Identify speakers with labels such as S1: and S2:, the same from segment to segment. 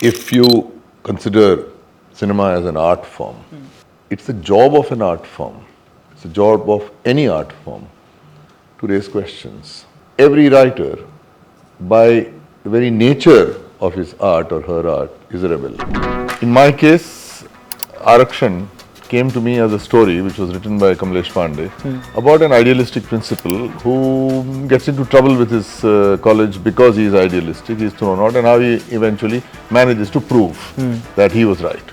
S1: if you consider cinema as an art form, it's the job of an art form, it's the job of any art form to raise questions. Every writer, by the very nature of his art or her art, is a rebel. In my case, Arakshan came to me as a story which was written by Kamlesh Pandey about an idealistic principal who gets into trouble with his college because he is idealistic, he is thrown out, and how he eventually manages to prove that he was right.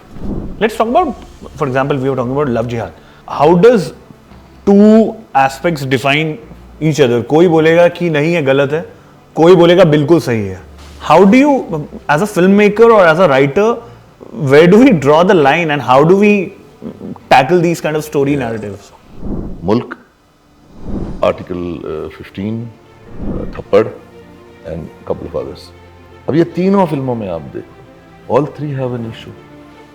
S2: Let's talk about, for example, we were talking about Love Jihad. How does two aspects define each other? कोई बोलेगा कि नहीं है, गलत है, कोई बोलेगा बिल्कुल सही है. How do you, as a filmmaker or as a writer, where do we draw the line and how do we tackle these kind of story narratives?
S1: Mulk, Article 15, Thappad, and a couple of others. अब ये तीनों फिल्मों में आप देखो, all three have an issue.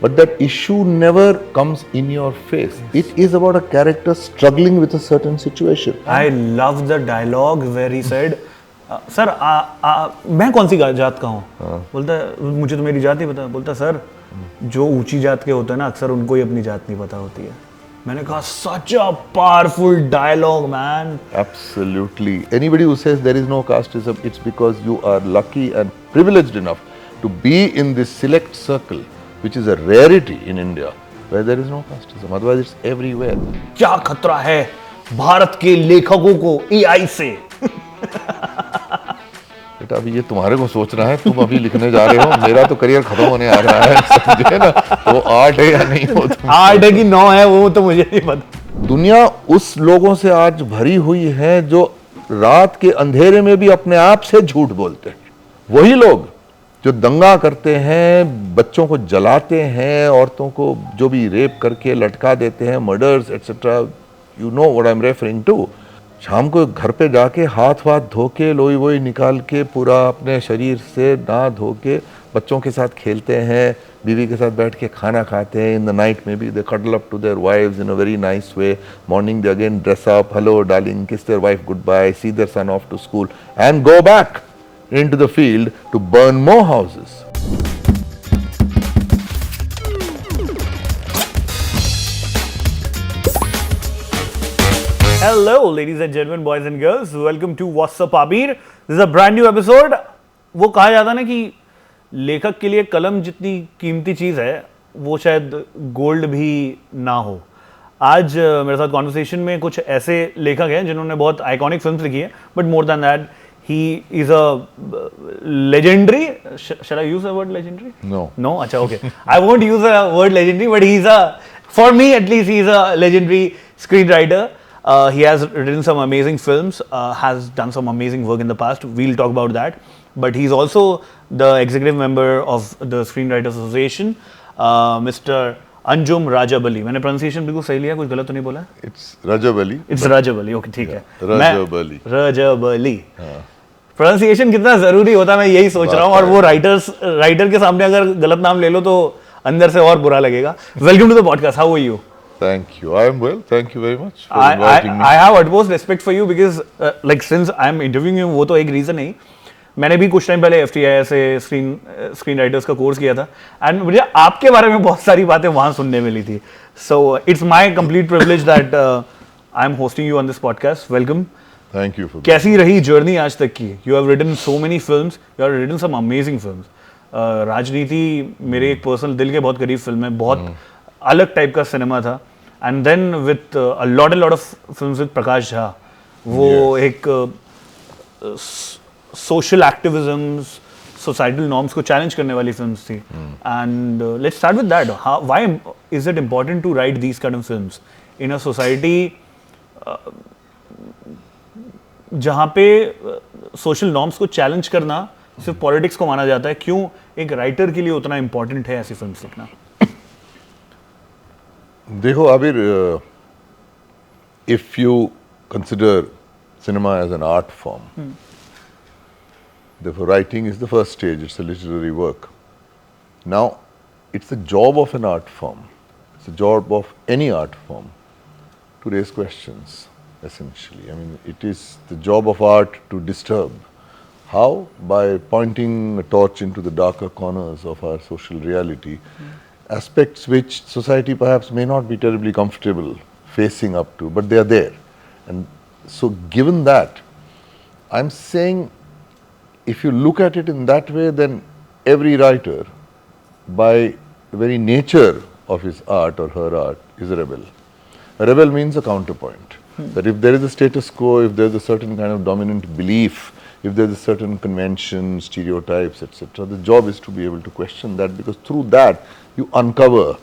S1: But that issue never comes in your face. It is about a character struggling with a certain situation.
S2: I love the dialogue where he said, sir मैं कौन सी जात का हूँ? बोलता है मुझे तो मेरी जात ही पता. बोलता सर जो ऊंची जात के होते हैं ना अक्सर उनको ही अपनी जात नहीं पता होती है. मैंने कहा such a powerful dialogue, man.
S1: Absolutely. Anybody who says there is no casteism, it's because you are lucky and privileged enough to be in this select circle, which is a rarity in India, where there is no casteism. Otherwise, it's everywhere.
S2: क्या खतरा है भारत के लेखकों को AI से?
S1: बेटा अभी ये तुम्हारे को सोचना है, तुम अभी लिखने जा रहे हो, मेरा तो करियर खत्म होने आ रहा है, समझे ना? वो 8 है या नहीं हो?
S2: 8 है कि 9 है वो तो मुझे नहीं पता.
S1: दुनिया उस लोगों से आज भरी हुई है जो रात के अंधेरे में भी अपने आप से झूठ बोलते हैं. वही लोग जो दंगा करते हैं, बच्चों को जलाते हैं, औरतों को जो भी रेप करके लटका देते हैं, murders etcetera, you know what I am referring to. शाम को घर पे जाके हाथ धो के लोई वोई निकाल के पूरा अपने शरीर से नहा धो के बच्चों के साथ खेलते हैं, बीवी के साथ बैठ के खाना खाते हैं. इन द नाइट में भी they cuddle up to their wives in a very nice way. Morning they again dress up, hello darling, kiss their wife goodbye, see their son off to school and go back into the field to burn more houses.
S2: Hello, ladies and gentlemen, boys and girls. Welcome to What's Up Abir. This is a brand new episode. वो कहा जाता है ना कि लेखक के लिए कलम जितनी कीमती चीज़ है वो शायद गोल्ड भी ना हो. आज मेरे साथ कॉन्वर्सेशन में कुछ ऐसे लेखक हैं जिन्होंने बहुत आइकॉनिक फिल्म्स लिखी है, but more than that he is a legendary. Shall I use the word legendary?
S1: No.
S2: No? Acha, okay. I won't use the word legendary, but he's for me at least, he's a legendary screenwriter. He has written some amazing films, has done some amazing work in the past. We'll talk about that. But he's also the executive member of the Screenwriters Association, Mr. Anjum Rajabali. मैंने pronunciation बिल्कुल सही लिया, कुछ गलत तो नहीं बोला?
S1: It's Rajabali.
S2: It's Rajabali. Okay ठीक है.
S1: Rajabali.
S2: Rajabali. प्रोनाउंसिएशन कितना जरूरी होता है मैं यही सोच रहा हूँ, और वो राइटर के सामने अगर गलत नाम ले लो तो अंदर से और बुरा लगेगा. Welcome to the podcast. How are you?
S1: Thank you. I am well. Thank you very much for inviting me.
S2: I have utmost respect for you because like since I am interviewing you, वो तो एक reason नहीं. मैंने भी कुछ time पहले FTI से screen writers का कोर्स किया था एंड मुझे आपके बारे में बहुत सारी बातें वहाँ सुनने मिली थी. So it's my complete privilege that I am hosting you on this podcast. Welcome.
S1: Thank you for
S2: कैसी रही जर्नी आज तक की? You have written so many films, you have written some amazing films. Raajneeti मेरे एक पर्सनल दिल के बहुत करीब फिल्म है, बहुत अलग टाइप का सिनेमा था. And then with a lot of films with Prakash Jha, वो एक सोशल एक्टिविज्म, सोसाइटल नॉर्म्स को चैलेंज करने वाली फिल्म्स थी. And let's start with that. Why is it important to write these kind of films in a society जहाँ पे social norms को challenge करना सिर्फ पॉलिटिक्स को माना जाता है? क्यों एक राइटर के लिए उतना इम्पोर्टेंट है ऐसी फिल्म्स लिखना?
S1: देखो आबिर, if you consider cinema as an art form, therefore writing is the first stage, it's a literary work. Now, it's the job of an art form, it's the job of any art form to raise questions, essentially. I mean, it is the job of art to disturb. How? By pointing a torch into the darker corners of our social reality, aspects which society perhaps may not be terribly comfortable facing up to, but they are there. And so given that, I'm saying if you look at it in that way, then every writer, by the very nature of his art or her art, is a rebel. A rebel means a counterpoint. That if there is a status quo, if there is a certain kind of dominant belief, if there is a certain convention, stereotypes, etc., the job is to be able to question that, because through that you uncover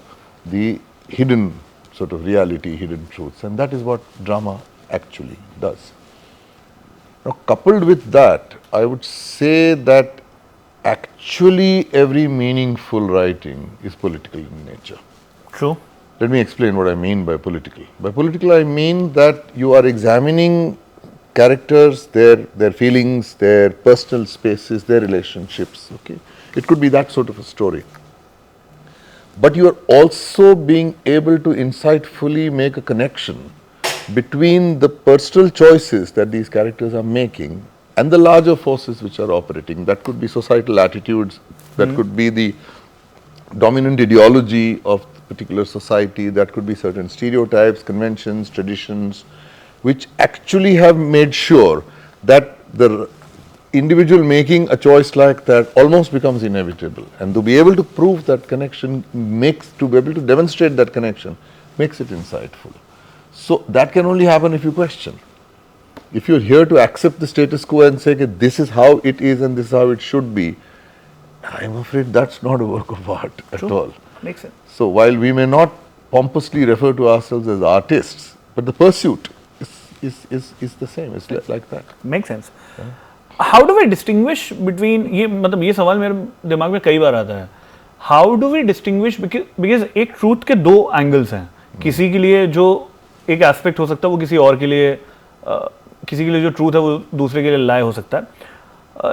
S1: the hidden sort of reality, hidden truths, and that is what drama actually does. Now, coupled with that, I would say that actually every meaningful writing is political in nature.
S2: True.
S1: Let me explain what I mean by political. By political, I mean that you are examining characters, their feelings, their personal spaces, their relationships. Okay, it could be that sort of a story. But you are also being able to insightfully make a connection between the personal choices that these characters are making and the larger forces which are operating. That could be societal attitudes, that could be the dominant ideology of particular society, that could be certain stereotypes, conventions, traditions, which actually have made sure that the individual making a choice like that almost becomes inevitable. And to be able to prove that connection to be able to demonstrate that connection makes it insightful. So that can only happen if you question. If you're here to accept the status quo and say, okay, this is how it is and this is how it should be, I'm afraid that's not a work of art at all.
S2: Makes sense.
S1: So while we may not pompously refer to ourselves as artists, but the pursuit is the same. It's like that.
S2: Makes sense. How do we distinguish between ये सवाल मेरे दिमाग में कई बार आता है. How do we distinguish because एक truth के दो angles हैं. किसी के लिए जो एक aspect हो सकता है वो किसी और के लिए किसी के लिए जो truth है वो दूसरे के लिए lie हो सकता है.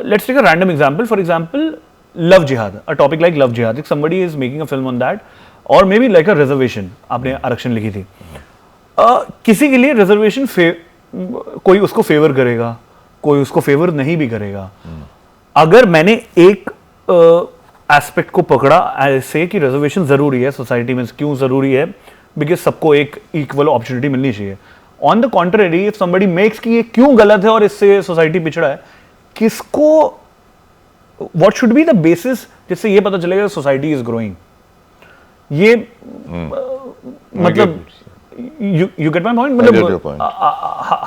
S2: Let's take a random example. For example, love jihad. A topic like love jihad. If somebody is making a film on that, or maybe like a reservation. आपने आरक्षण लिखी थी. किसी के लिए reservation कोई उसको favor करेगा, कोई उसको फेवर नहीं भी करेगा. अगर मैंने एक एस्पेक्ट को पकड़ा ऐसे कि रिजर्वेशन जरूरी है सोसाइटी में, क्यों जरूरी है, बिकॉज सबको एक इक्वल अपॉर्चुनिटी मिलनी चाहिए. On the contrary, if somebody makes कि ये क्यों गलत है और इससे सोसाइटी पिछड़ा है, किसको what should be the basis जिससे ये पता चलेगा सोसाइटी इज ग्रोइंग. ये मतलब you get my point?
S1: I get your point.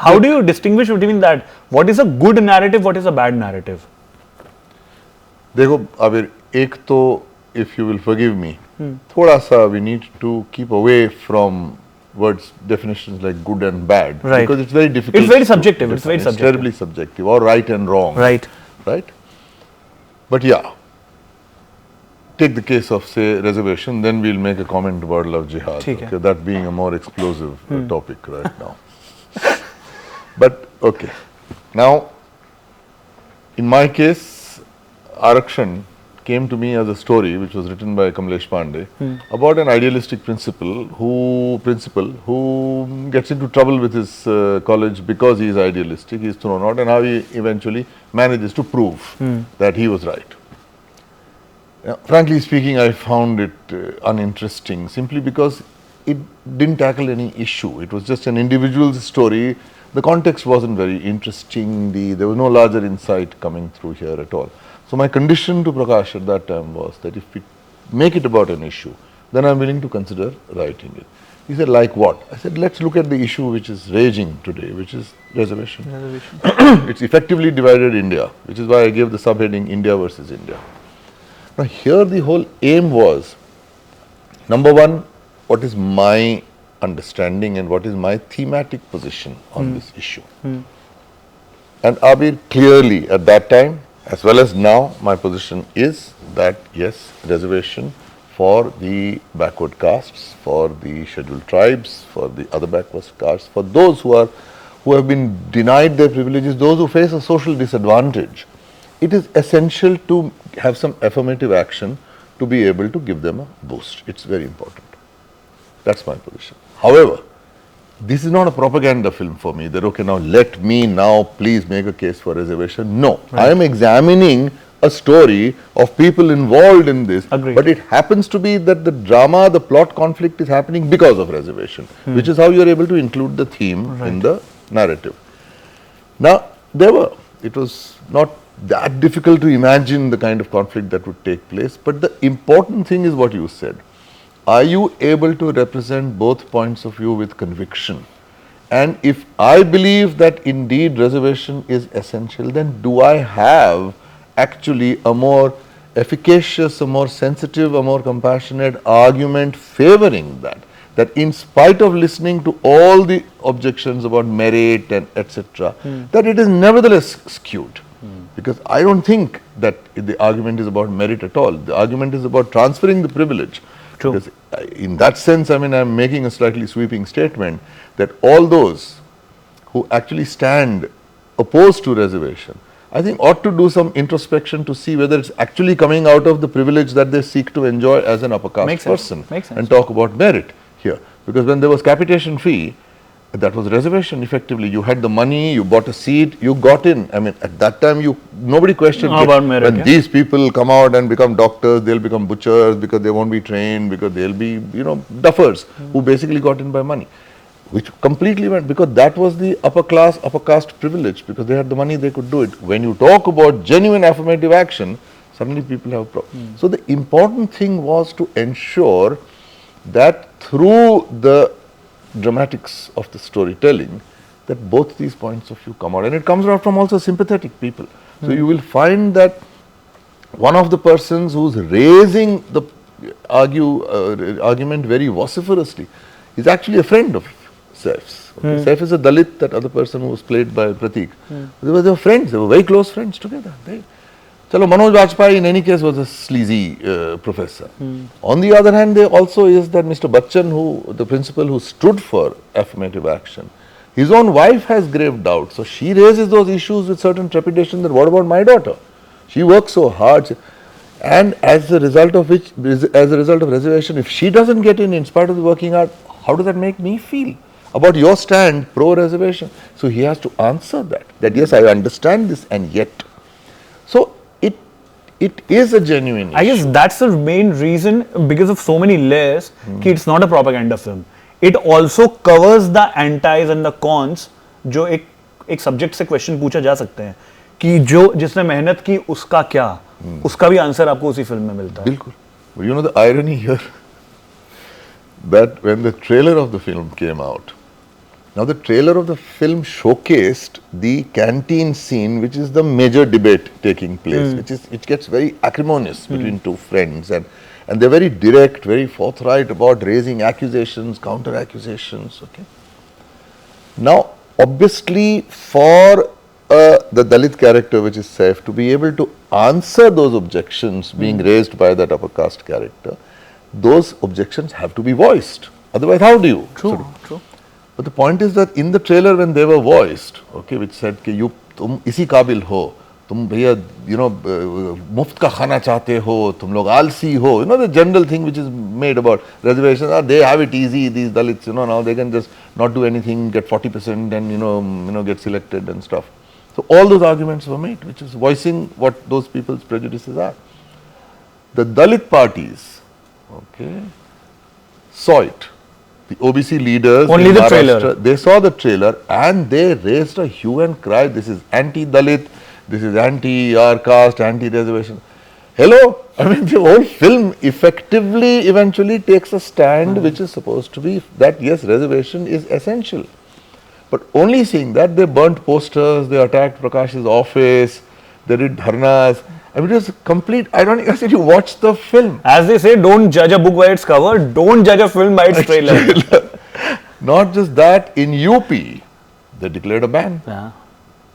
S2: How do you distinguish between that? What is a good narrative? What is a bad narrative?
S1: देखो अभी एक तो if you will forgive me, थोड़ा सा we need to keep away from words definitions like good and bad,
S2: right?
S1: Because it's very difficult.
S2: It's very subjective. It's very subjective.
S1: Terribly subjective, or right and wrong.
S2: Right.
S1: Right. But yeah. Take the case of, say, reservation, then we'll make a comment about love jihad. Okay, that being a more explosive topic right now. But, okay. Now, in my case, Arakshan came to me as a story which was written by Kamlesh Pandey about an idealistic principal who gets into trouble with his college because he is idealistic, he is thrown out, and how he eventually manages to prove that he was right. Frankly speaking, I found it uninteresting simply because it didn't tackle any issue. It was just an individual's story. The context wasn't very interesting. There was no larger insight coming through here at all. So my condition to Prakash at that time was that if we make it about an issue, then I'm willing to consider writing it. He said, like what? I said, let's look at the issue which is raging today, which is reservation. It's effectively divided India, which is why I gave the subheading India versus India. Now here the whole aim was, number one, what is my understanding and what is my thematic position on this issue. And Abir, clearly at that time, as well as now, my position is that yes, reservation for the backward castes, for the scheduled tribes, for the other backward castes, for those who have been denied their privileges, those who face a social disadvantage, it is essential to have some affirmative action to be able to give them a boost. It's very important. That's my position. However, this is not a propaganda film for me that, okay, now let me now please make a case for reservation. No, I am examining a story of people involved in this.
S2: Agreed.
S1: But it happens to be that the drama, the plot conflict is happening because of reservation, which is how you are able to include the theme in the narrative. Now, it was not that difficult to imagine the kind of conflict that would take place, but the important thing is what you said. Are you able to represent both points of view with conviction? And if I believe that indeed reservation is essential, then do I have actually a more efficacious, a more sensitive, a more compassionate argument favoring that? That in spite of listening to all the objections about merit and etc., that it is nevertheless skewed. Because I don't think that the argument is about merit at all. The argument is about transferring the privilege.
S2: True.
S1: Because in that sense, I mean, I'm making a slightly sweeping statement that all those who actually stand opposed to reservation, I think ought to do some introspection to see whether it's actually coming out of the privilege that they seek to enjoy as an upper caste
S2: Makes sense.
S1: person.
S2: Makes sense.
S1: And talk about merit here. Because when there was capitation fee, that was reservation effectively. You had the money, you bought a seat, you got in. I mean, at that time, nobody questioned
S2: How
S1: it.
S2: about merit,
S1: When
S2: yeah?
S1: these people come out and become doctors, they'll become butchers because they won't be trained, because they'll be, duffers who basically got in by money. Which completely went, because that was the upper caste privilege, because they had the money, they could do it. When you talk about genuine affirmative action, suddenly people have a problem. So the important thing was to ensure that through the dramatics of the storytelling, that both these points of view come out, and it comes out from also sympathetic people. So you will find that one of the persons who's raising the argument very vociferously is actually a friend of Saif's. Okay? Saif is a Dalit, that other person who was played by Pratik. They were friends, they were very close friends together. Chalo, Manoj Bajpayee in any case was a sleazy professor. On the other hand, there also is that Mr. Bachchan, the principal who stood for affirmative action, his own wife has grave doubts. So she raises those issues with certain trepidation that what about my daughter? She works so hard. And as a result of reservation, if she doesn't get in spite of the working hard, how does that make me feel about your stand pro-reservation? So he has to answer that yes, I understand this, and yet. So it is a genuine issue.
S2: I guess that's the main reason, because of so many layers, कि it's not a propaganda film. It also covers the antis and the cons, जो एक subject से question पूछा जा सकते हैं कि जिसने मेहनत की उसका क्या, उसका भी आंसर आपको उसी फिल्म में मिलता है.
S1: बिल्कुल. But you know the irony here, that when the trailer of the film came out, now the trailer of the film showcased the canteen scene, which is the major debate taking place, which gets very acrimonious between two friends, and they're very direct, very forthright about raising accusations, counter accusations. Okay. Now, obviously, for the Dalit character, which is Saif, to be able to answer those objections being raised by that upper caste character, those objections have to be voiced. Otherwise, how do you?
S2: True.
S1: But the point is that in the trailer, when they were voiced, okay, which said कि तुम इसी काबिल हो, तुम भैया मुफ्त का खाना चाहते हो, तुम लोग आलसी हो, the general thing which is made about reservations, they have it easy, these Dalits, now they can just not do anything, get 40% and get selected and stuff. So all those arguments were made, which is voicing what those people's prejudices are. The Dalit parties, okay, saw it. The OBC leaders,
S2: only the trailer,
S1: they saw the trailer and they raised a hue and cry. This is anti-Dalit, this is anti-our caste, anti-reservation. Hello, I mean the whole film effectively eventually takes a stand which is supposed to be that yes, reservation is essential. But only seeing that, they burnt posters, they attacked Prakash's office, they did dharnas. I mean, it was complete ironic. I said, you watch the film.
S2: As they say, don't judge a book by its cover, don't judge a film by its trailer.
S1: Not just that, in UP, they declared a ban.
S2: Yeah.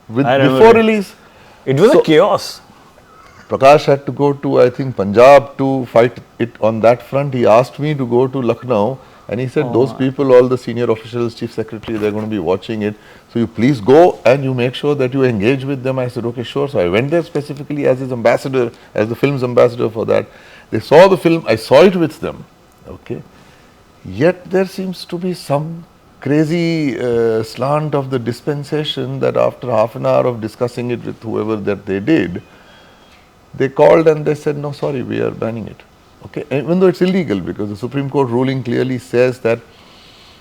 S1: Before release.
S2: It was a chaos.
S1: Prakash had to go to, I think, Punjab to fight it on that front. He asked me to go to Lucknow, and he said, those people, all the senior officials, chief secretary, they're going to be watching it. So you please go and you make sure that you engage with them. I said, okay, sure. So I went there specifically as his ambassador, as the film's ambassador for that. They saw the film, I saw it with them. Okay. Yet there seems to be some crazy slant of the dispensation that after half an hour of discussing it with whoever that they did, they called and they said, no, sorry, we are banning it. Okay, even though it's illegal, because the Supreme Court ruling clearly says that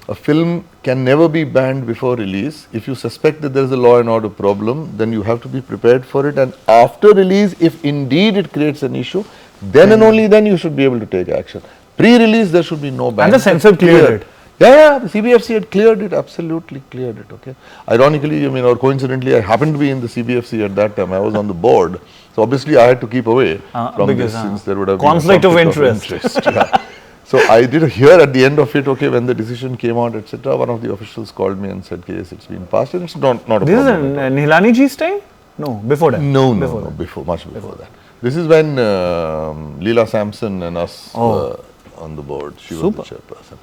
S1: a film can never be banned before release. If you suspect that there is a law and order problem, then you have to be prepared for it, and after release, if indeed it creates an issue, then and only then you should be able to take action. Pre-release, there should be no ban.
S2: And the censor cleared it.
S1: Yeah, the CBFC had cleared it, absolutely cleared it, okay. Ironically, I mean, or coincidentally, I happened to be in the CBFC at that time. I was on the board. So obviously, I had to keep away from
S2: because,
S1: this, since there would have been
S2: conflict
S1: a
S2: of
S1: conflict
S2: interest.
S1: yeah. So I did hear at the end of it, okay, when the decision came out, etc., one of the officials called me and said, yes, it's been passed, and it's not a
S2: This
S1: problem.
S2: is Nilani ji's time? No, before that.
S1: No,
S2: Before that.
S1: before, much before that. This is when Leela Sampson and us were on the board. She was the chairperson.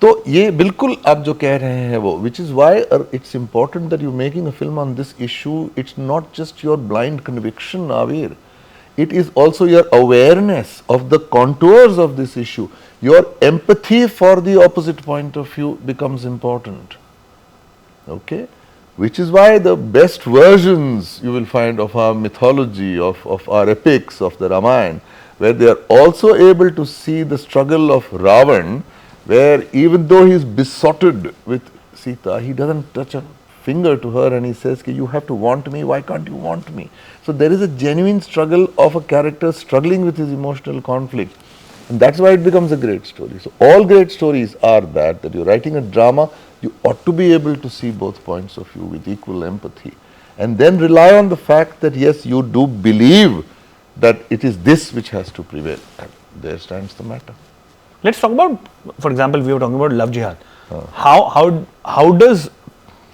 S1: तो ये बिल्कुल आप जो कह रहे हैं वो, which is why it's important that you're making a film on this issue. It's not just your blind conviction, Avir. It is also your awareness of the contours of this issue. Your empathy for the opposite point of view becomes important. Okay? Which is why the best versions you will find of our mythology, of our epics, of the Ramayana, where they are also able to see the struggle of Ravan, where even though he is besotted with Sita, he doesn't touch a finger to her and he says, you have to want me, why can't you want me? So there is a genuine struggle of a character struggling with his emotional conflict, and that's why it becomes a great story. So all great stories are that you're writing a drama, you ought to be able to see both points of view with equal empathy, and then rely on the fact that yes, you do believe that it is this which has to prevail, and there stands the matter.
S2: Let's talk about, for example, we were talking about love jihad. How does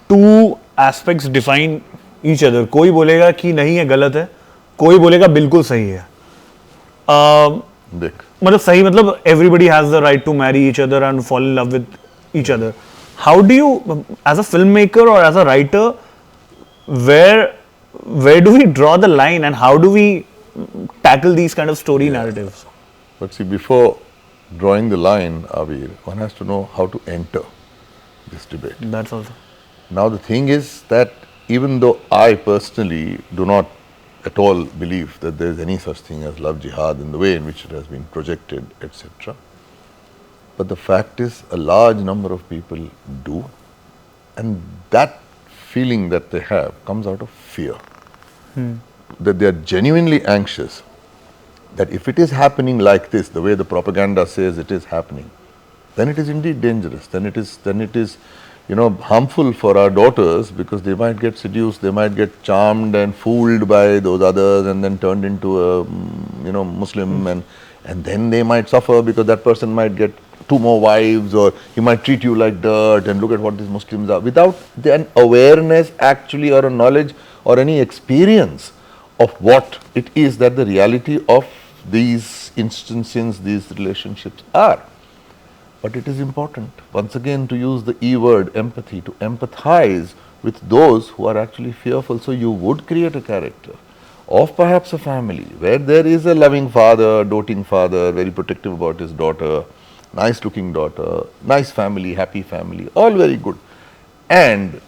S2: two aspects define each other? कोई बोलेगा कि नहीं है, गलत है, कोई बोलेगा बिल्कुल सही है.
S1: देख,
S2: मतलब सही मतलब everybody has the right to marry each other and fall in love with each other. How do you, as a filmmaker or as a writer, where do we draw the line and how do we tackle these kind of story narratives?
S1: But see, before drawing the line, Avir, one has to know how to enter this debate.
S2: That's also.
S1: Now the thing is that even though I personally do not at all believe that there is any such thing as love jihad in the way in which it has been projected, etc., but the fact is a large number of people do, and that feeling that they have comes out of fear. That they are genuinely anxious that if it is happening like this, the way the propaganda says it is happening, then it is indeed dangerous. Then it is, harmful for our daughters, because they might get seduced, they might get charmed and fooled by those others, and then turned into a, Muslim, and then they might suffer because that person might get 2 more wives, or he might treat you like dirt, and look at what these Muslims are, without an awareness actually, or a knowledge or any experience of what it is that the reality of these instances, these relationships are. But it is important, once again, to use the E word, empathy, to empathize with those who are actually fearful. So you would create a character of perhaps a family where there is a loving father, doting father, very protective about his daughter, nice looking daughter, nice family, happy family, all very good. And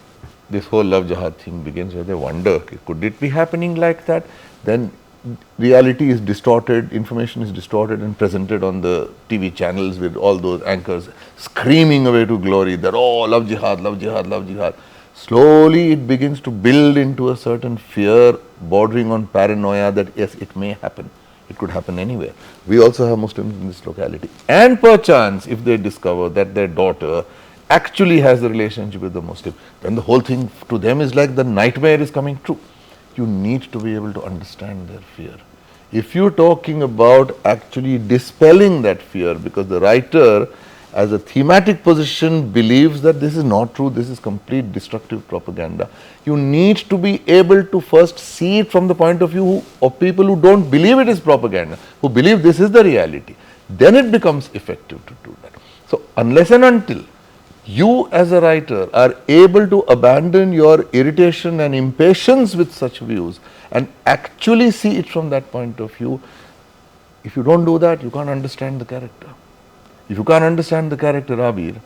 S1: this whole love jihad thing begins where they wonder, could it be happening like that? Then reality is distorted, information is distorted and presented on the TV channels with all those anchors screaming away to glory that, oh, love jihad, love jihad, love jihad. Slowly it begins to build into a certain fear bordering on paranoia that yes, it may happen. It could happen anywhere. We also have Muslims in this locality. And perchance, if they discover that their daughter actually has a relationship with the Muslim, then the whole thing to them is like the nightmare is coming true. You need to be able to understand their fear. If you're talking about actually dispelling that fear, because the writer as a thematic position believes that this is not true, this is complete destructive propaganda, you need to be able to first see it from the point of view of people who don't believe it is propaganda, who believe this is the reality. Then it becomes effective to do that. So unless and until you as a writer are able to abandon your irritation and impatience with such views and actually see it from that point of view, if you don't do that, you can't understand the character. If you can't understand the character, Abir,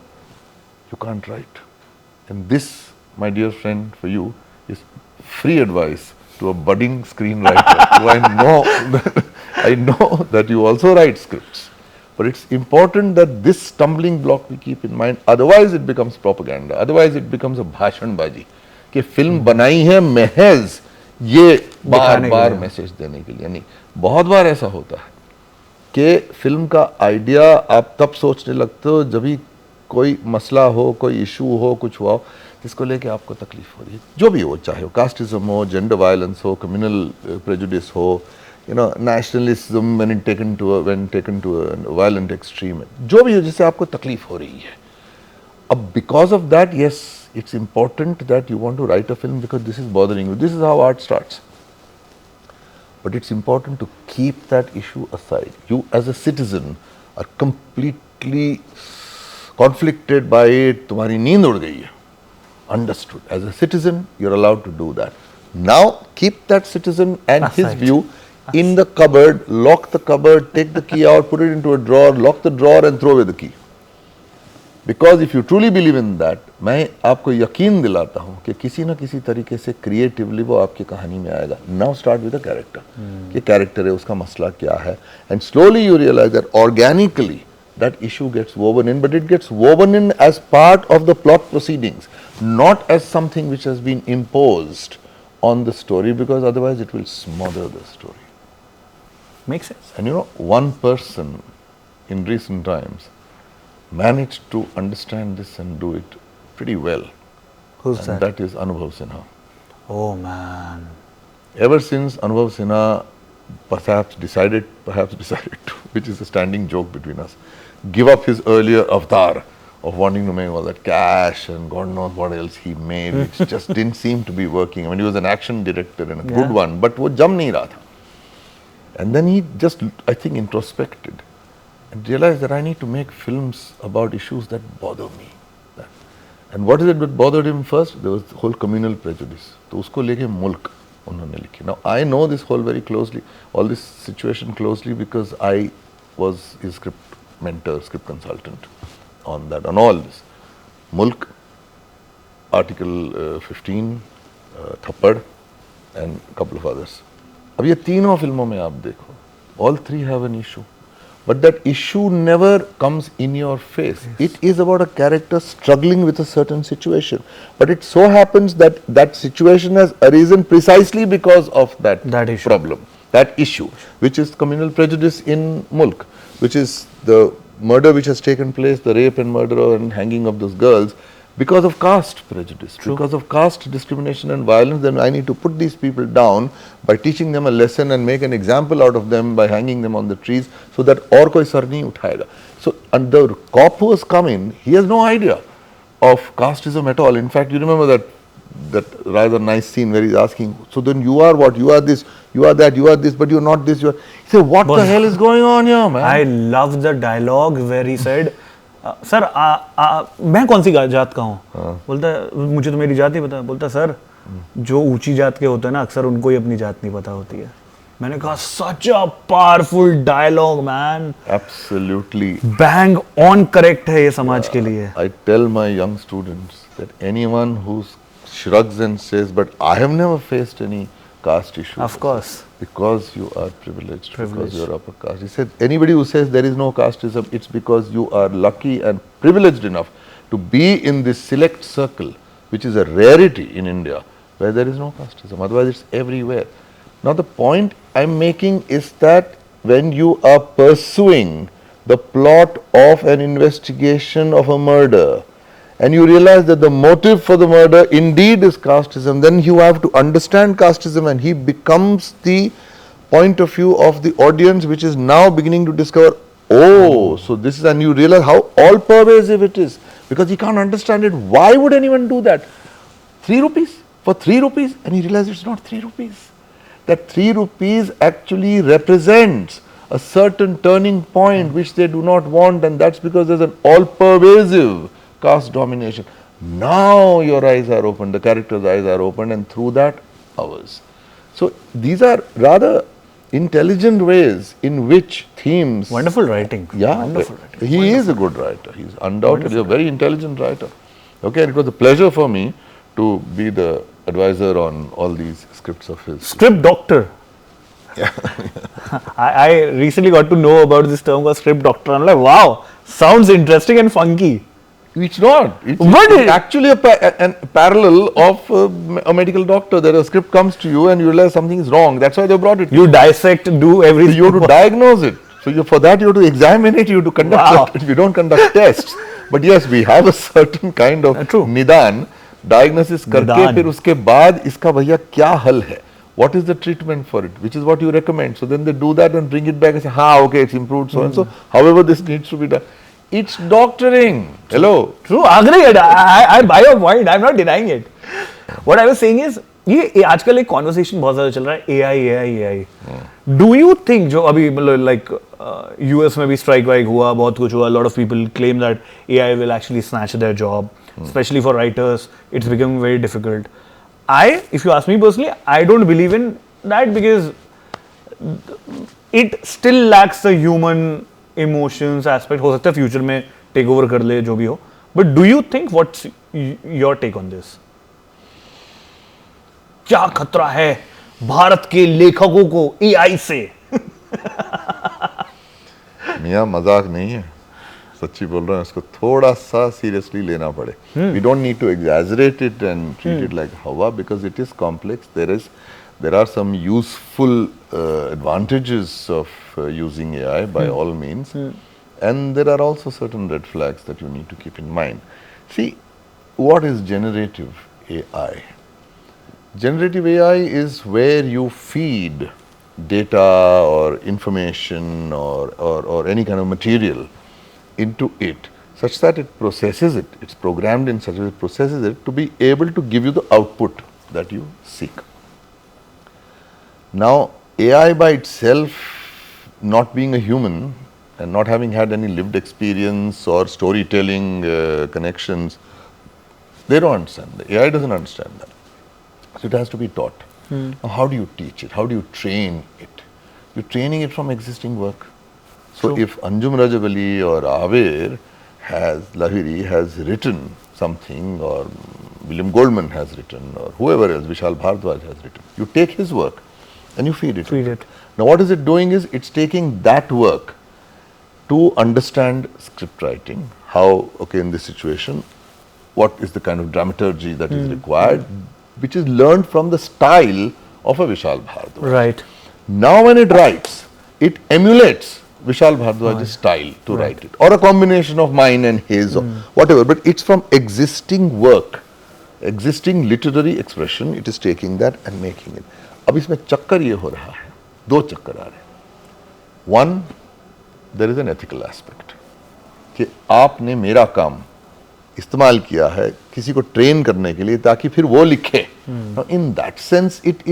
S1: you can't write. And this, my dear friend, for you, is free advice to a budding screenwriter who I know that you also write scripts. But it's important that this stumbling block we keep in mind, otherwise it becomes propaganda, otherwise it becomes a भाषणबाजी कि film बनाई है महज ये बार बार message देने के लिए नहीं. बहुत बार ऐसा होता है कि फिल्म का आइडिया आप तब सोचने लगते हो जब भी कोई मसला हो, कोई इशू हो, कुछ हुआ हो जिसको लेके आपको तकलीफ हो रही है, जो भी हो, चाहे वो कास्टिज्म हो, जेंडर वायलेंस हो, कम्युनल प्रेजुडिस हो, nationalism when taken to a violent extreme, जो भी हो जिससे आपको तकलीफ हो रही है. अब because of that, yes, it's important that you want to write a film because this is bothering you. This is how art starts. But it's important to keep that issue aside. You as a citizen are completely conflicted by it. तुम्हारी नींद उड़ गई है. Understood. As a citizen, you're allowed to do that. Now, keep that citizen and his view in the cupboard, lock the cupboard, take the key out, put it into a drawer, lock the drawer and throw away the key. Because if you truly believe in that, मैं आपको यकीन दिलाता हूँ कि किसी न किसी तरीके से क्रिएटिवली वो आपकी कहानी में आएगा. Now start with the character. ये character है, उसका मसला क्या है, and slowly you realize that organically that issue gets woven in, but it gets woven in as part of the plot proceedings, not as something which has been imposed on the story, because otherwise it will smother the story.
S2: Makes sense.
S1: And one person in recent times managed to understand this and do it pretty well.
S2: Who's
S1: and
S2: that?
S1: That is Anubhav Sinha.
S2: Oh man.
S1: Ever since Anubhav Sinha perhaps decided to, which is a standing joke between us, give up his earlier avatar of wanting to make all that cash and God knows what else he made, which just didn't seem to be working. I mean, he was an action director and a good one, but वो जम नहीं रहा था. And then he just, I think, introspected and realized that I need to make films about issues that bother me. And what is it that bothered him first? There was the whole communal prejudice. तो उसको लेके मुल्क उन्होंने लिखी. Now I know this whole very closely, all this situation closely, because I was his script mentor, script consultant on that, on all this. Mulk, Article 15, Thappad, and a couple of others. अब ये तीनों फिल्मों में आप देखो, all three have an issue, but that issue never comes in your face. Yes. It is about a character struggling with a certain situation, but it so happens that that situation has arisen precisely because of that
S2: issue.
S1: Problem, that issue, which is communal prejudice in Mulk, which is the murder which has taken place, the rape and murder and hanging of those girls, because of caste prejudice, because of caste discrimination and violence. Then I need to put these people down by teaching them a lesson and make an example out of them by hanging them on the trees, so that और कोई sir नहीं उठाएगा. So, and the cop who has come in, he has no idea of casteism at all. In fact, you remember that rather nice scene where he's asking, so then you are what? You are this, you are that, you are this, but you are not this. You are. He said, what the hell is going on here, man?
S2: I love the dialogue where he said, sir मैं कौन सी जात का हूँ? बोलता है मुझे तो मेरी जात नहीं पता. बोलता सर जो ऊंची जात के होते हैं ना अक्सर उनको ही अपनी जात नहीं पता होती है. मैंने कहा such a powerful dialogue, man.
S1: Absolutely.
S2: Bang on correct है ये समाज के लिए.
S1: I tell my young students that anyone who shrugs and says, but I have never faced any caste issue.
S2: Of course.
S1: Because you are privileged, because you are upper caste. He said, anybody who says there is no casteism, it's because you are lucky and privileged enough to be in this select circle, which is a rarity in India, where there is no casteism. Otherwise, it's everywhere. Now, the point I'm making is that when you are pursuing the plot of an investigation of a murder, and you realize that the motive for the murder indeed is casteism, then you have to understand casteism, and he becomes the point of view of the audience, which is now beginning to discover, oh, so this is, and you realize how all pervasive it is, because he can't understand it. Why would anyone do that? 3 rupees? For 3 rupees? And he realizes it's not 3 rupees. That 3 rupees actually represents a certain turning point which they do not want, and that's because there's an all-pervasive caste domination. Now your eyes are open, the character's eyes are open, and through that, ours. So these are rather intelligent ways in which themes.
S2: Wonderful writing.
S1: Yeah,
S2: wonderful writing.
S1: He is a good writer. He's undoubtedly a very intelligent writer. Okay, and it was a pleasure for me to be the advisor on all these scripts of his.
S2: Script doctor. I recently got to know about this term called script doctor. I'm like, wow, sounds interesting and funky.
S1: It's not.
S2: What
S1: It's
S2: is-
S1: actually a parallel of a medical doctor. That a script comes to you and you realize something is wrong. That's why they brought it.
S2: You dissect, do everything.
S1: You have to diagnose it. So for that you have to examine it. You have to conduct.
S2: Wow.
S1: You don't conduct tests. But yes, we have a certain kind of
S2: True.
S1: निदान diagnosis करके
S2: निदान.
S1: फिर उसके बाद इसका भैया क्या हल है? What is the treatment for it? Which is what you recommend. So then they do that and bring it back and say, okay, it's improved so and so. However, this needs to be done. It's doctoring. Hello.
S2: True, agree. I buy your point. I'm not denying it. What I was saying is, ये आजकल एक conversation बहुत ज्यादा चल रहा है AI. Do you think जो अभी लाइक यूएस में भी स्ट्राइक वाइक हुआ, बहुत कुछ हुआ, lot of people claim that AI will actually snatch their job, specially for writers. It's becoming very difficult. If you ask me personally, I don't believe in that because it still lacks the human emotions aspect. हो सकता है future में take over कर ले जो भी हो. But do you think, what's your take on this? क्या खतरा है भारत के लेखकों को AI से?
S1: मियाँ मजाक नहीं है, सच्ची बोल रहा हूँ. इसको थोड़ा सा सीरियसली लेना पड़े. We don't need to exaggerate it and treat it like Hawa because it is complex. There are some useful advantages of using AI by all means, and there are also certain red flags that you need to keep in mind. See, what is generative AI? Generative AI is where you feed data or information or any kind of material into it such that it processes it. It's programmed in such a way it processes it to be able to give you the output that you seek. Now, AI by itself, not being a human and not having had any lived experience or storytelling connections, they don't understand. The AI doesn't understand that. So it has to be taught. Now, how do you teach it? How do you train it? You're training it from existing work. So
S2: True.
S1: if Anjum Rajabali or Aver Lahiri has written something, or William Goldman has written, or whoever else, Vishal Bhardwaj has written, you take his work and you feed it.
S2: Feed it.
S1: Now what is it doing is it's taking that work to understand script writing, how, okay, in this situation, what is the kind of dramaturgy that is required, which is learned from the style of a Vishal Bhardwaj.
S2: Right.
S1: Now when it writes, it emulates Vishal Bhardwaj's style to write it, or a combination of mine and his, or whatever, but it's from existing work, existing literary expression, it is taking that and making it. अब इसमें चक्कर ये हो रहा है, दो चक्कर आ रहे हैं. One, there is an ethical aspect, कि आपने मेरा काम इस्तेमाल किया है किसी को ट्रेन करने के लिए ताकि फिर वो लिखे. Now in that sense it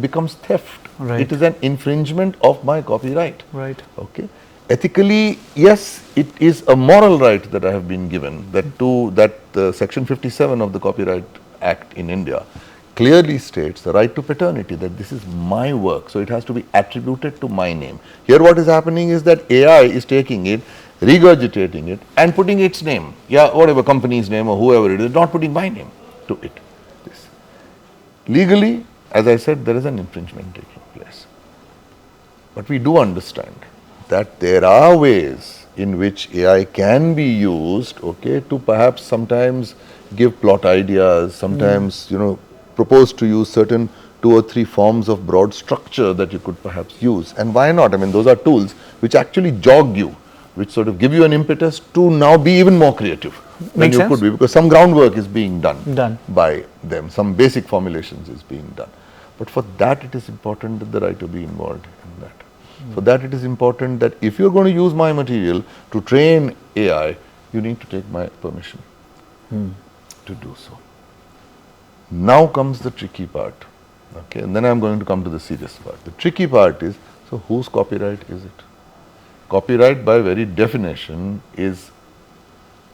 S1: becomes theft.
S2: Right.
S1: It is an infringement of my copyright.
S2: Right.
S1: Okay. Ethically, yes, it is a moral right that I have been given, that Section 57 of the Copyright Act in India clearly states the right to paternity, that this is my work, so it has to be attributed to my name. Here what is happening is that AI is taking it, regurgitating it and putting its name, whatever company's name or whoever it is, not putting my name to it. This. Legally, as I said, there is an infringement taking place. But we do understand that there are ways in which AI can be used, okay, to perhaps sometimes give plot ideas, sometimes, propose to use certain 2 or 3 forms of broad structure that you could perhaps use. And why not? I mean, those are tools which actually jog you, which sort of give you an impetus to now be even more creative than
S2: Makes
S1: you
S2: sense.
S1: could be, because some groundwork is being
S2: Done.
S1: by them, some basic formulations is being done. But for that it is important that the writer be involved in that. For that it is important that if you are going to use my material to train AI, you need to take my permission to do so. Now comes the tricky part, okay, and then I am going to come to the serious part. The tricky part is, so whose copyright is it? Copyright by very definition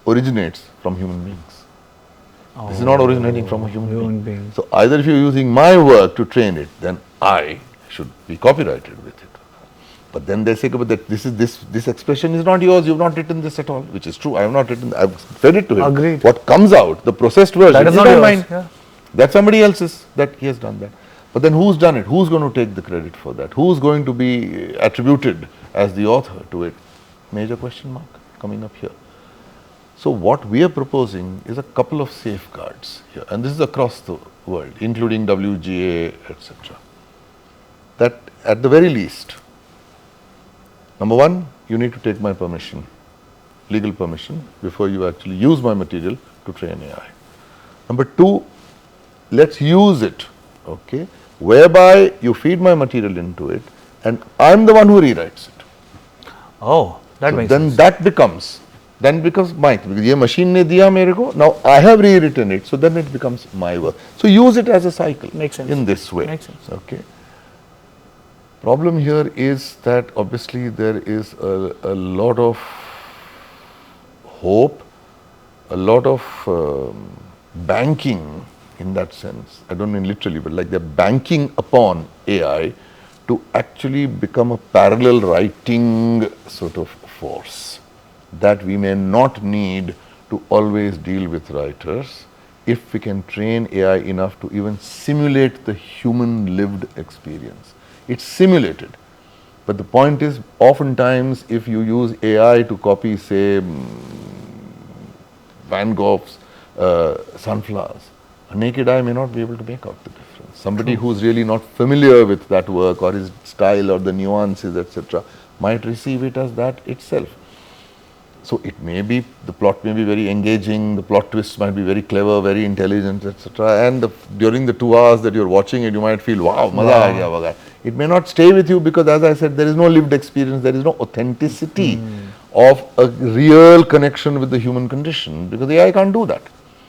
S1: originates from human beings. This is not originating from a human being. So either if you are using my work to train it, then I should be copyrighted with it. But then they say, but that this expression is not yours. You've not written this at all, which is true. I have not written. I've fed it to him.
S2: Agreed.
S1: What comes out, the processed version,
S2: That is not
S1: not
S2: yours,
S1: mine.
S2: yeah.
S1: That's somebody else's. That he has done that. But then who's done it? Who's going to take the credit for that? Who's going to be attributed as the author to it? Major question mark coming up here. So what we are proposing is a couple of safeguards here, and this is across the world, including WGA, etc. That at the very least, number one, you need to take my permission, legal permission, before you actually use my material to train AI. Number two, let's use it, okay, whereby you feed my material into it and I'm the one who rewrites it.
S2: Oh, that
S1: So
S2: makes
S1: then
S2: sense.
S1: that becomes mine. Because ये machine ने दिया मेरे को, now I have rewritten it, so then it becomes my work. So use it as a cycle.
S2: Makes sense.
S1: In this way.
S2: Makes sense.
S1: Okay. Problem here is that obviously there is a lot of hope, a lot of banking in that sense. I don't mean literally, but like they're banking upon AI to actually become a parallel writing sort of force that we may not need to always deal with writers if we can train AI enough to even simulate the human lived experience. It's simulated. But the point is, oftentimes, if you use AI to copy, say, Van Gogh's sunflowers, a naked eye may not be able to make out the difference. Somebody who's really not familiar with that work or his style or the nuances, etc., might receive it as that itself. So it may be, the plot may be very engaging, the plot twists might be very clever, very intelligent, etc. And during the 2 hours that you're watching it, you might feel, wow, maza aa gaya, waga. It may not stay with you because, as I said, there is no lived experience, there is no authenticity of a real connection with the human condition, because the AI can't do that.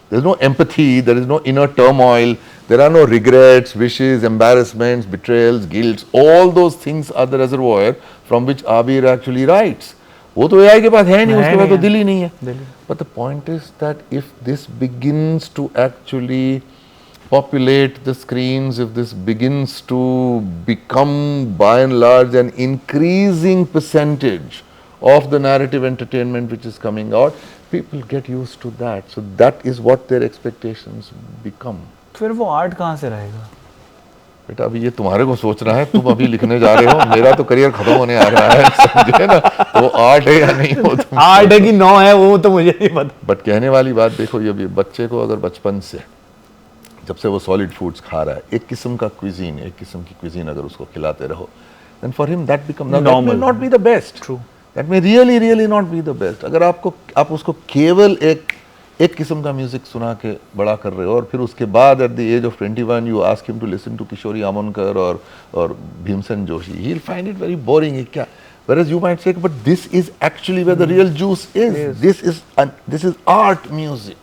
S1: There is no empathy, there is no inner turmoil, there are no regrets, wishes, embarrassments, betrayals, guilts. All those things are the reservoir from which Abir actually writes. वो तो AI के पास है नहीं, उसके पास तो दिल ही नहीं है. But the point is that if this begins to actually populate the screens, if this begins to become by and large an increasing percentage of the narrative entertainment which is coming out, people get used to that. So that is what their expectations become.
S2: फिर वो art कहाँ से रहेगा?
S1: बेटा अभी ये तुम्हारे को सोचना है, तुम अभी लिखने जा रहे हो, मेरा तो करियर खत्म होने आ रहा है, समझे ना? वो आर्ट है या नहीं हो तुम?
S2: आर्ट है कि नौ है वो तो मुझे नहीं पता.
S1: बट कहने वाली बात देखो, ये भी बच्चे को अगर बचपन से, जब से वो सॉलिड फूड्स खा रहा है, एक किस्म का क्विजीन, एक किस्म की क्विजीन अगर उसको खिलाते रहो, then for him that becomes, now that may not be the best.
S2: True.
S1: That may really not be the best. अगर आप उसको केवल एक किस्म का म्यूजिक सुना के बड़ा कर रहे हो और फिर उसके बाद at the age of 21 you ask him to listen to Kishori Amonkar or Bhimsen Joshi, he'll find it very boring. ये क्या? Whereas you might say, but this is actually where the real juice is. This is art music.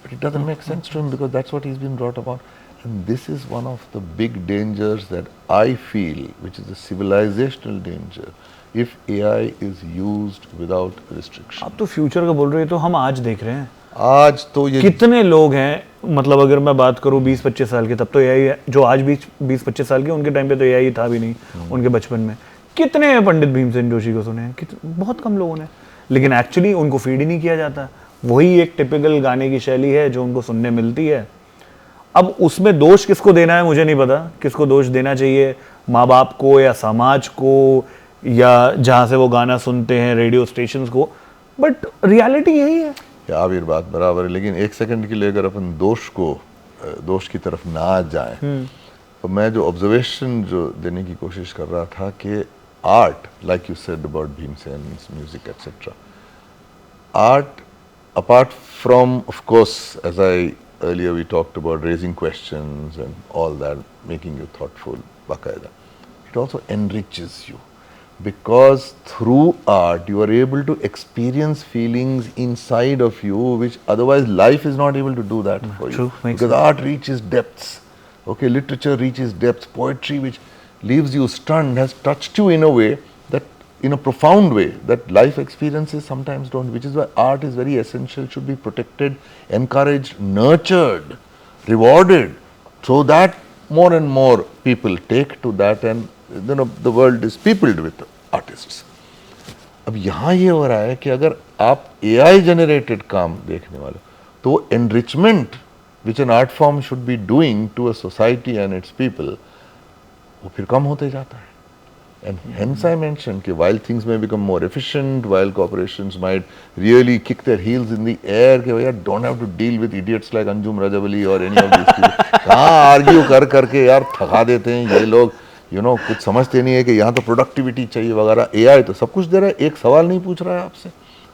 S1: But it doesn't make sense to him because that's what he's been brought upon. And this is one of the big dangers that I feel, which is a civilizational danger, if AI is used without restriction.
S2: आप तो future का बोल रहे हो, तो हम आज देख रहे हैं.
S1: आज तो ये
S2: कितने लोग हैं, मतलब अगर मैं बात करूं 20-25 साल के, तब तो AI जो आज 20-25 साल के, उनके टाइम पे तो AI था भी नहीं, उनके बचपन में. कितने पंडित भीमसेन जोशी को सुने हैं? बहुत कम लोगों ने. लेकिन एक्चुअली उनको फीड ही नहीं किया जाता. वही एक टिपिकल गाने की शैली है जो उनको सुनने मिलती है. अब उसमें दोष किसको देना है मुझे नहीं पता. किसको दोष देना चाहिए, माँ बाप को या समाज को, या जहाँ से वो गाना सुनते हैं रेडियो स्टेशंस को. बट रियलिटी यही है.
S1: आबिर बात बराबर है, लेकिन एक सेकंड के लिए अगर अपन दोष की तरफ ना जाए, तो मैं जो ऑब्जर्वेशन जो देने की कोशिश कर रहा था कि art, like you said about Bhimsen's music etcetera, art apart from, of course, as earlier we talked about raising questions and all that, making you thoughtful, baqaida, it also enriches you. Because through art, you are able to experience feelings inside of you, which otherwise life is not able to do that for you.
S2: True, makes
S1: because art reaches depths. Okay, literature reaches depths. Poetry, which leaves you stunned, has touched you in a way that, in a profound way, that life experiences sometimes don't. Which is why art is very essential, should be protected, encouraged, nurtured, rewarded, so that more and more people take to that and the world is peopled with artists. अब यहाँ ये हो रहा है कि अगर आप AI generated काम देखने वाले तो वो enrichment which an art form should be doing to a society and its people वो फिर कम होते जाता है. And hence I mentioned कि while things may become more efficient, while corporations might really kick their heels in the air कि भैया don't have to deal with idiots like Anjum Rajabali or any of these people. कहाँ argue कर करके यार थका देते हैं ये लोग, कुछ समझते नहीं है कि यहाँ तो प्रोडक्टिविटी चाहिए वगैरह. AI तो सब कुछ दे रहा है, एक सवाल नहीं पूछ रहा है आपसे,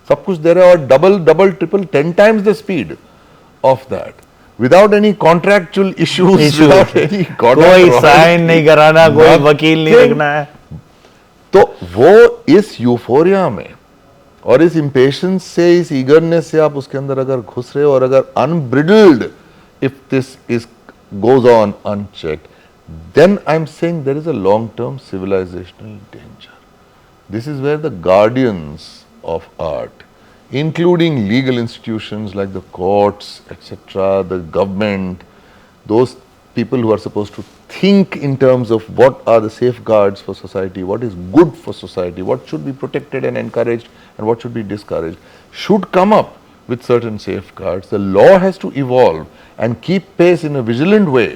S1: सब कुछ दे रहा है और double triple 10 times the speed of that. Without any contractual issues, without any
S2: कोई साइन नहीं कराना, कोई वकील नहीं रखना है.
S1: तो वो इस यूफोरिया में और इस इम्पेशंस से, इस ईगरनेस से आप उसके अंदर अगर घुस रहे हो और अगर unbridled if this is goes on unchecked, then I am saying there is a long term civilizational danger. This is where the guardians of art, including legal institutions like the courts, etc., the government, those people who are supposed to think in terms of what are the safeguards for society, what is good for society, what should be protected and encouraged and what should be discouraged, should come up with certain safeguards. The law has to evolve and keep pace in a vigilant way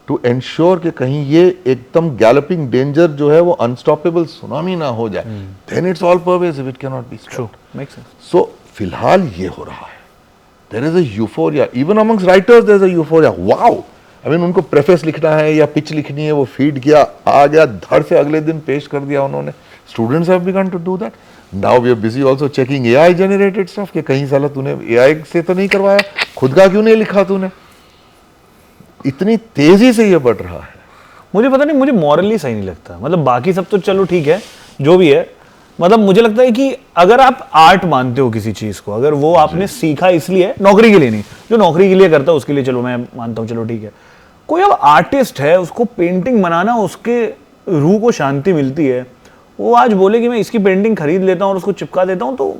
S1: to ensure कि कहीं ये एकदम galloping danger जो है वो unstoppable tsunami ना हो जाए. Then it's all pervasive, it cannot be stopped.
S2: True, makes sense.
S1: So फिलहाल ये हो रहा है. There is a euphoria, even amongst writers there is a euphoria. Wow! I mean उनको प्रेफेस लिखना है या पिच लिखनी है, वो फीड किया, आ गया, धड़ से अगले दिन पेश कर दिया उन्होंने. Students have begun to do that. Now we are busy also checking AI generated stuff कि कहीं साला तूने AI से तो नहीं करवाया, खुद का क्यों नहीं लिखा तूने. इतनी तेजी से ये बढ़ रहा है.
S2: मुझे पता नहीं, मुझे मॉरली सही नहीं लगता. मतलब बाकी सब तो चलो ठीक है जो भी है, मतलब मुझे लगता है कि अगर आप आर्ट मानते हो किसी चीज को, अगर वो आपने सीखा इसलिए, नौकरी के लिए नहीं, जो नौकरी के लिए करता है उसके लिए चलो मैं मानता हूँ, चलो ठीक है. कोई अब आर्टिस्ट है, उसको पेंटिंग बनाना, उसके रूह को शांति मिलती है, वो आज बोले कि मैं इसकी पेंटिंग खरीद लेता हूँ और उसको चिपका देता हूँ, तो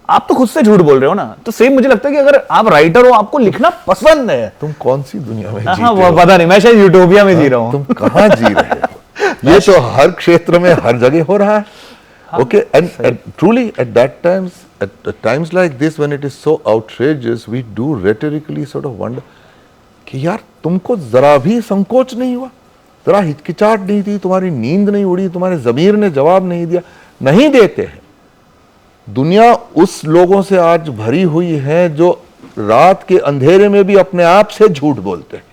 S2: आप तो खुद से झूठ बोल रहे हो ना. तो सेम मुझे लगता है कि अगर आप राइटर हो, आपको लिखना पसंद है.
S1: तुम कौन सी दुनिया में जीते
S2: हाँ,
S1: हो?
S2: पता नहीं, मैं शायद यूटोपिया में जी रहा हूँ.
S1: तुम कहाँ जी रहे हो? ये तो हर क्षेत्र में हर जगह हो रहा है. Okay, and truly at that times, at times like this when it is so outrageous, we do rhetorically sort of wonder कि यार तुमको जरा भी संकोच नहीं हुआ, जरा हिचकिचाहट नहीं थी, तुम्हारी नींद नहीं उड़ी, तुम्हारे ज़मीर ने जवाब नहीं दिया. नहीं देते हैं. दुनिया उस लोगों से आज भरी हुई है जो रात के अंधेरे में भी अपने आप से झूठ बोलते हैं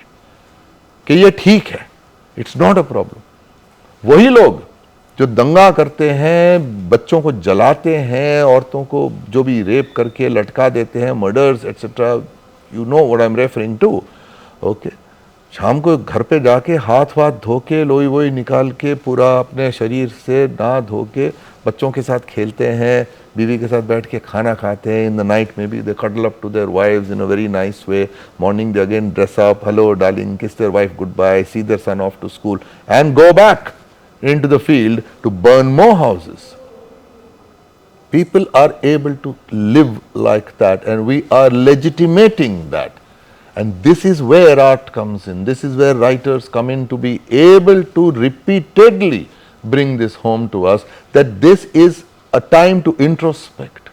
S1: कि ये ठीक है, इट्स नॉट अ प्रॉब्लम. वही लोग जो दंगा करते हैं, बच्चों को जलाते हैं, औरतों को जो भी रेप करके लटका देते हैं, murders etcetera, you know what I am referring to. Okay, शाम को घर पे जाके हाथ धो के, लोई वोई निकाल के, पूरा अपने शरीर से नहा धो के बच्चों के साथ खेलते हैं, बीवी के साथ बैठ के खाना खाते हैं. इन द नाइट में भी they cuddle up to their wives in a very nice way. Morning they again dress up, hello darling, kiss their wife goodbye, see their son off to school and go back into the field to burn more houses. People are able to live like that and we are legitimating that. And this is where art comes in. This is where writers come in to be able to repeatedly bring this home to us, that this is a time to introspect.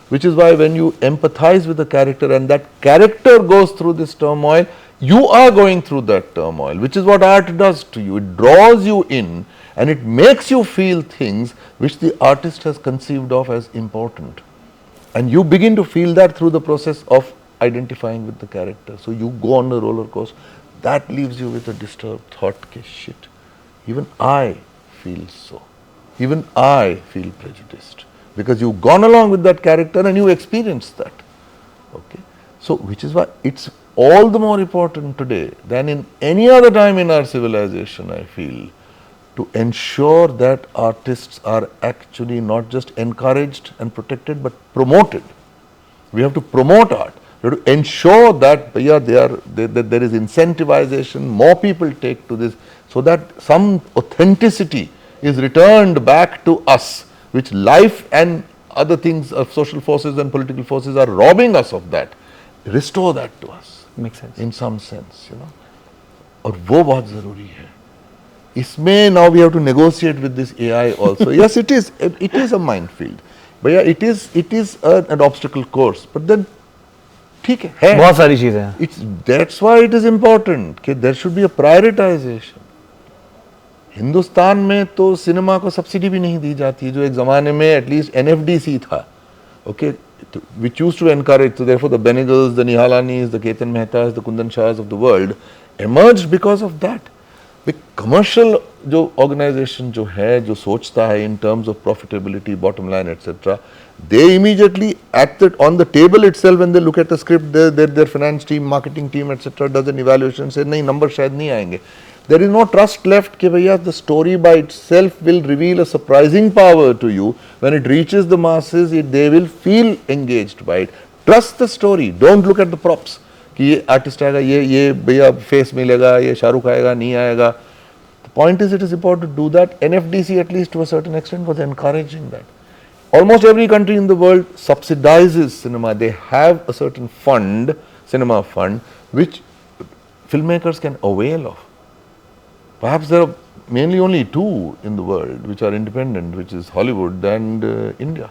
S1: Which is why when you empathize with the character and that character goes through this turmoil, you are going through that turmoil, which is what art does to you. It draws you in and it makes you feel things which the artist has conceived of as important. And you begin to feel that through the process of identifying with the character. So you go on the roller coaster. That leaves you with a disturbed thought, okay, shit, even I feel so. Even I feel prejudiced. Because you've gone along with that character and you experienced that. Okay. So which is why it's all the more important today than in any other time in our civilization, I feel, to ensure that artists are actually not just encouraged and protected but promoted. We have to promote art. We have to ensure that that there is incentivization, more people take to this, so that some authenticity is returned back to us, which life and other things of social forces and political forces are robbing us of that. Restore that to us.
S2: Makes sense.
S1: In some sense, you know. और वो बहुत ज़रूरी है. इसमें now we have to negotiate with this AI also. Yes, it is a minefield. But yeah, it is an obstacle course. But then ठीक है
S2: बहुत सारी चीजें हैं.
S1: that's why it is important कि there should be a prioritization. Hindustan में तो cinema को सब्सिडी भी नहीं दी जाती, जो एक जमाने में एटलीस्ट एनएफडीसी था, okay, which used to encourage. So therefore the Benegals, the Nihalanis, the Ketan Mehtas, the Kundan Shahs of the world emerged because of that. Commercial जो ऑर्गेनाइजेशन जो है, जो सोचता है in terms of profitability, bottom line etcetera, they immediately at the on the table itself when they look at the script, their finance team, marketing team etcetera does an evaluation, से नहीं number शायद नहीं आएंगे. There is no trust left कि भैया the story by itself will reveal a surprising power to you when it reaches the masses, they will feel engaged by it. Trust the story, don't look at the props कि ये artist आएगा, ये भैया face मिलेगा, ये शाहरुख आएगा, नहीं आएगा. The point is, it is important to do that. NFDC, at least to a certain extent, was encouraging that. Almost every country in the world subsidizes cinema. They have a certain fund, cinema fund, which filmmakers can avail of. Perhaps there are mainly only two in the world which are independent, which is Hollywood and India.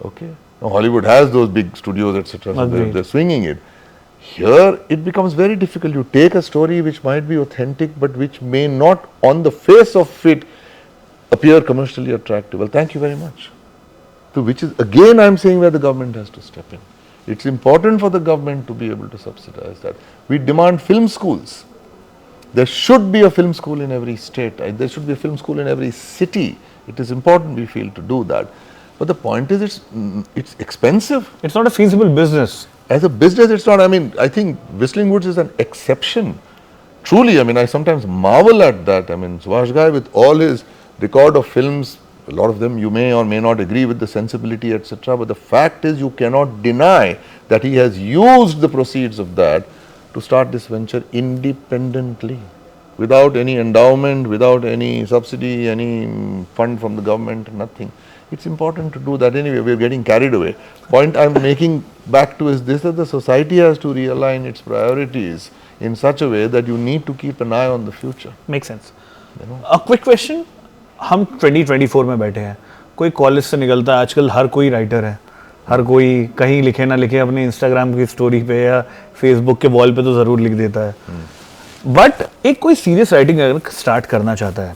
S1: Okay, now Hollywood has those big studios, etc. So they're swinging it. Here it becomes very difficult. You take a story which might be authentic but which may not on the face of it appear commercially attractive. Well, thank you very much. So which is again I am saying where the government has to step in. It's important for the government to be able to subsidize that. We demand film schools. There should be a film school in every state. There should be a film school in every city. It is important, we feel, to do that. But the point is, it's expensive.
S2: It's not a feasible business.
S1: As a business, it's not. I mean, I think Whistling Woods is an exception. Truly, I mean, I sometimes marvel at that. I mean, Subhash Ghai, with all his record of films, a lot of them you may or may not agree with the sensibility, etc. But the fact is, you cannot deny that he has used the proceeds of that to start this venture independently, without any endowment, without any subsidy, any fund from the government, nothing. It's important to do that. Anyway, we're getting carried away. Point I'm making back to is this, that the society has to realign its priorities in such a way that you need to keep an eye on the future.
S2: Makes sense. A quick question. हम 2024 में बैठे हैं, कोई college से निकलता है, आजकल हर कोई राइटर है, हर कोई कहीं लिखे ना लिखे अपने इंस्टाग्राम की स्टोरी पे या फेसबुक के वॉल पे तो ज़रूर लिख देता है. बट एक कोई सीरियस राइटिंग अगर स्टार्ट करना चाहता है,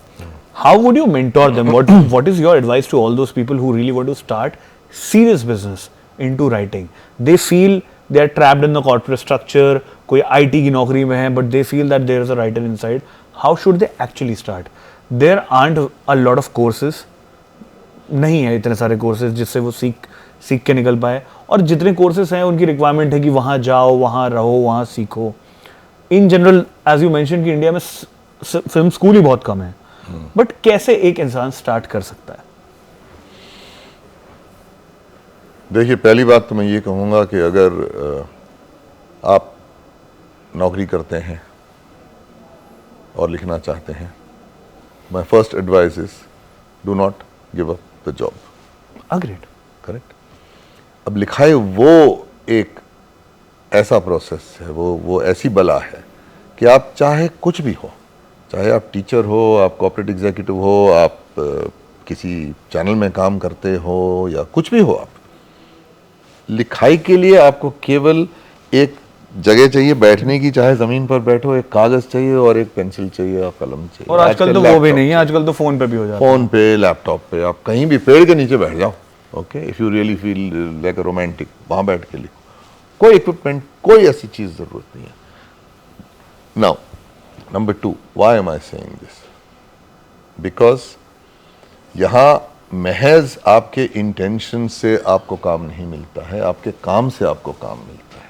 S2: how would you mentor them? What is your advice to all those people who really want to start serious business into writing? They feel they are trapped in the corporate structure, कोई IT की नौकरी में है, but they feel that there is a writer inside. How should they actually start? There aren't a lot of courses. नहीं है इतने सारे courses जिससे वो सीख के निकल पाए, और जितने courses हैं उनकी requirement है कि वहाँ जाओ, वहाँ रहो, वहाँ सीखो. In general, as you mentioned कि इंडिया में film school ही बहुत कम है. बट कैसे एक इंसान स्टार्ट कर सकता है?
S1: देखिए, पहली बात तो मैं ये कहूँगा कि अगर आप नौकरी करते हैं और लिखना चाहते हैं, my first advice is do not give up the job.
S2: Agreed.
S1: Correct. अब लिखाई वो एक ऐसा प्रोसेस है, वो ऐसी बला है कि आप चाहे कुछ भी हो, चाहे आप टीचर हो, आप कॉर्पोरेट एग्जीक्यूटिव हो, आप किसी चैनल में काम करते हो या कुछ भी हो, आप लिखाई के लिए आपको केवल एक जगह चाहिए बैठने की, चाहे जमीन पर बैठो, एक कागज चाहिए और एक पेंसिल चाहिए और कलम चाहिए.
S2: और आजकल तो वो भी नहीं है, आजकल तो फोन पे भी हो जाता है.
S1: फोन पे, लैपटॉप पे, आप कहीं भी पेड़ के नीचे बैठ जाओ. Okay, if you really feel like a romantic, वहां बैठ के लिखो. कोई इक्विपमेंट, कोई ऐसी चीज जरूरत नहीं है. Now Number 2, why am I saying this? Because यहाँ महज आपके इंटेंशन से आपको काम नहीं मिलता है, आपके काम से आपको काम मिलता है.